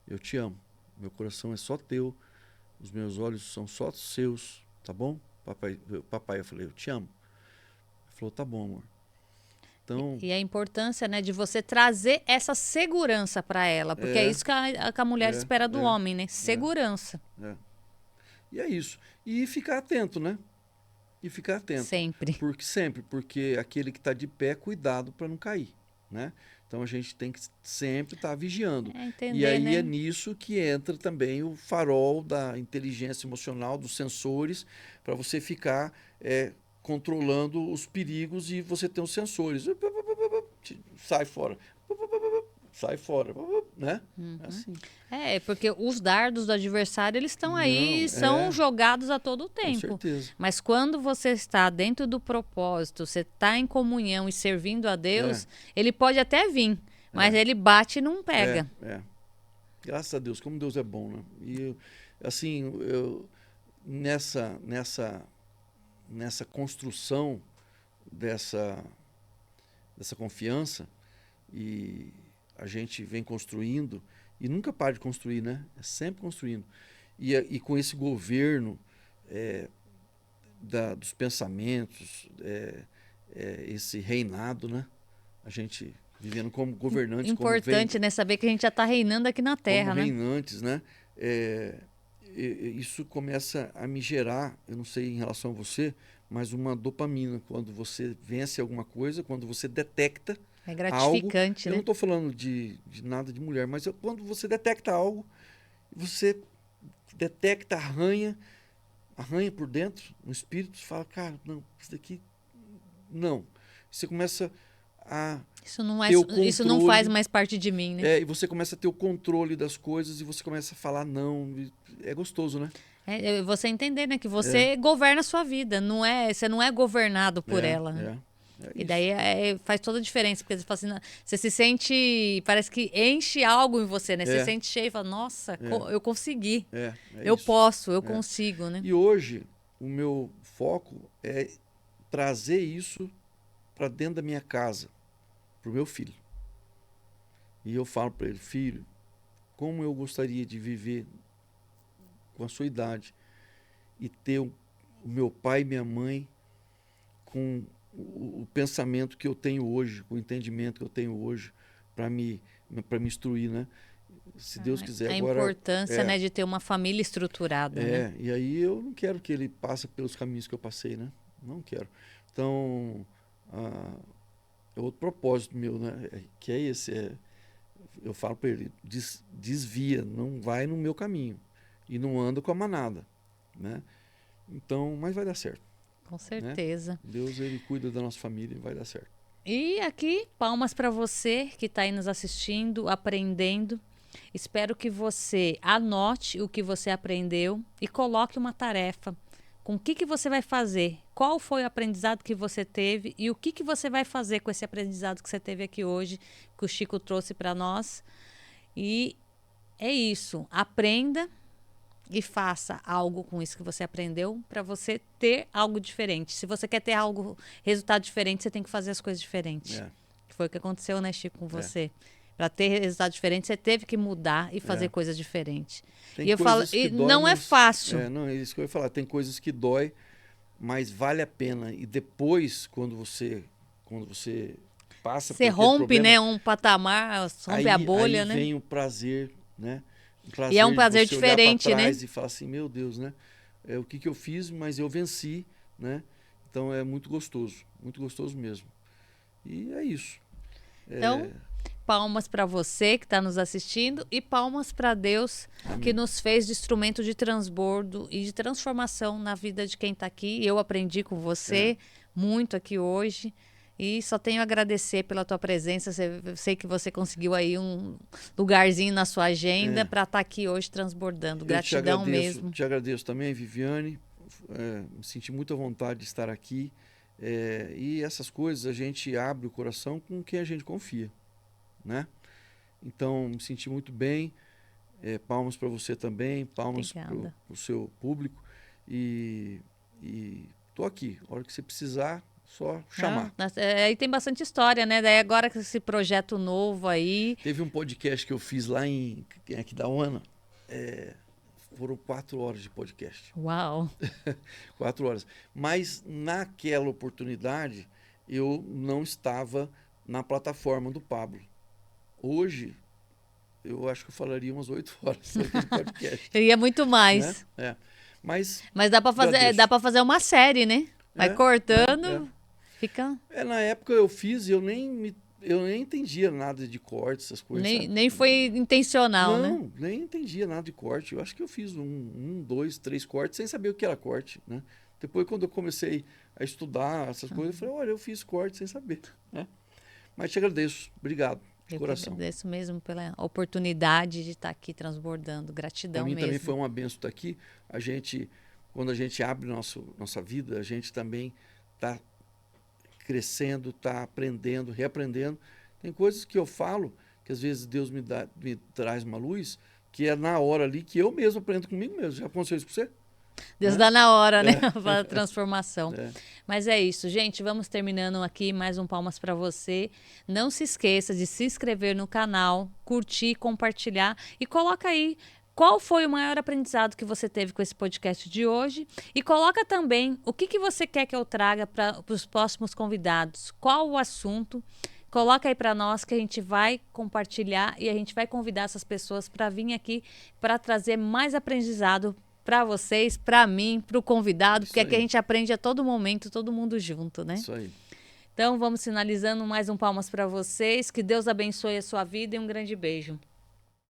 Eu te amo. Meu coração é só teu, os meus olhos são só seus, tá bom? Papai, eu falei, eu te amo. Ele falou, tá bom, amor. Então, e a importância, né, de você trazer essa segurança para ela, porque é isso que a mulher espera do homem, né? Segurança. E é isso. E ficar atento, né? E ficar atento. Sempre. Porque aquele que está de pé, cuidado para não cair, né? Então a gente tem que sempre estar vigiando. Entender, E aí né? é nisso que entra também o farol da inteligência emocional, dos sensores, para você ficar controlando os perigos e você ter os sensores. Sai fora. Sai fora, né? Assim. Porque os dardos do adversário, eles estão aí, Não, são jogados a todo com tempo. certeza. Mas quando você está dentro do propósito, você está em comunhão e servindo a Deus, ele pode até vir, mas ele bate e não pega. Graças a Deus, como Deus é bom, né? E assim, nessa construção dessa confiança, e a gente vem construindo e nunca para de construir, né? É sempre construindo. E com esse governo dos pensamentos, esse reinado, né? A gente vivendo como governantes. Importante, né? Saber que a gente já está reinando aqui na Terra, como né? reinantes, né? Isso começa a me gerar, eu não sei em relação a você, mas uma dopamina. Quando você vence alguma coisa, quando você detecta é gratificante, algo, né? Eu não estou falando de nada de mulher, mas quando você detecta algo, você detecta, arranha por dentro, no espírito, você fala, cara, não, isso daqui, não. Você começa a ter o controle. Isso não faz mais parte de mim, né? E você começa a ter o controle das coisas e você começa a falar não. É gostoso, né? Você entender, né? Que você governa a sua vida, você não é governado por ela. Né? E daí faz toda a diferença, porque você fala assim, você se sente, parece que enche algo em você, né? Você se sente cheio e fala, nossa, eu consegui, eu posso, eu consigo, né? E hoje, o meu foco é trazer isso para dentro da minha casa, para o meu filho. E eu falo para ele, filho, como eu gostaria de viver com a sua idade e ter o meu pai e minha mãe com o pensamento que eu tenho hoje, com o entendimento que eu tenho hoje para me instruir, né? Se Deus quiser. A agora, importância, né, de ter uma família estruturada, né? E aí eu não quero que ele passe pelos caminhos que eu passei, né? Não quero. Então, é outro propósito meu, né? Que é esse. Eu falo para ele, desvia, não vai no meu caminho e não anda com a manada, né? Então, mas vai dar certo. Com certeza. Né? Deus, ele cuida da nossa família e vai dar certo. E aqui, palmas para você que está aí nos assistindo, aprendendo. Espero que você anote o que você aprendeu e coloque uma tarefa. Com o que você vai fazer? Qual foi o aprendizado que você teve e o que você vai fazer com esse aprendizado que você teve aqui hoje, que o Chico trouxe para nós? E é isso. Aprenda e faça algo com isso que você aprendeu para você ter algo diferente. Se você quer ter resultado diferente, você tem que fazer as coisas diferentes. Foi o que aconteceu, né, Chico, com você. Para ter resultado diferente, você teve que mudar e fazer coisas diferentes. Tem e eu falo, não é fácil. Não, é isso que eu ia falar. Tem coisas que dói, mas vale a pena. E depois, quando você passa por você rompe, problema, né, um patamar, rompe a bolha, aí né? vem o prazer, né? E é um prazer de diferente, olhar pra trás, né? E falar assim, meu Deus, né? O que eu fiz, mas eu venci, né? Então é muito gostoso mesmo. E é isso. Então, palmas para você que está nos assistindo e palmas para Deus. Amém. Que nos fez de instrumento de transbordo e de transformação na vida de quem está aqui. Eu aprendi com você muito aqui hoje. E só tenho a agradecer pela tua presença. Eu sei que você conseguiu aí um lugarzinho na sua agenda para estar aqui hoje transbordando. Gratidão mesmo. Te agradeço também, Viviane. Me senti muito à vontade de estar aqui. E essas coisas a gente abre o coração com quem a gente confia, né? Então, me senti muito bem. Palmas para você também. Palmas para o seu público. E tô aqui. A hora que você precisar, só chamar. Aí tem bastante história, né? Daí agora com esse projeto novo aí. Teve um podcast que eu fiz lá em Aquidauana. Foram 4 horas de podcast. Uau! 4 horas. Mas naquela oportunidade, eu não estava na plataforma do Pablo. Hoje, eu acho que eu falaria umas 8 horas naquele podcast. Eu ia muito mais. Né? Mas dá para fazer uma série, né? Vai cortando, fica... Na época eu fiz e eu nem eu nem entendia nada de corte, essas coisas. Nem foi intencional, né? Não, nem entendia nada de corte. Eu acho que eu fiz 2, 3 cortes sem saber o que era corte, né? Depois, quando eu comecei a estudar essas coisas, eu falei, olha, eu fiz corte sem saber, né? Mas te agradeço. Obrigado, de coração. Eu agradeço mesmo pela oportunidade de estar aqui transbordando. Gratidão mesmo. Para mim também foi uma benção estar aqui. Quando a gente abre nossa vida, a gente também está crescendo, está aprendendo, reaprendendo. Tem coisas que eu falo, que às vezes Deus me traz uma luz, que é na hora ali que eu mesmo aprendo comigo mesmo. Já aconteceu isso com você? Deus dá na hora, né? Para a transformação. Mas é isso, gente. Vamos terminando aqui mais um Palmas para você. Não se esqueça de se inscrever no canal, curtir, compartilhar e coloca aí qual foi o maior aprendizado que você teve com esse podcast de hoje. E coloca também o que você quer que eu traga para os próximos convidados. Qual o assunto? Coloca aí para nós que a gente vai compartilhar e a gente vai convidar essas pessoas para vir aqui para trazer mais aprendizado para vocês, para mim, para o convidado, porque aqui a gente aprende a todo momento, todo mundo junto, né? Isso aí. Então, vamos finalizando mais um Palmas para vocês. Que Deus abençoe a sua vida e um grande beijo.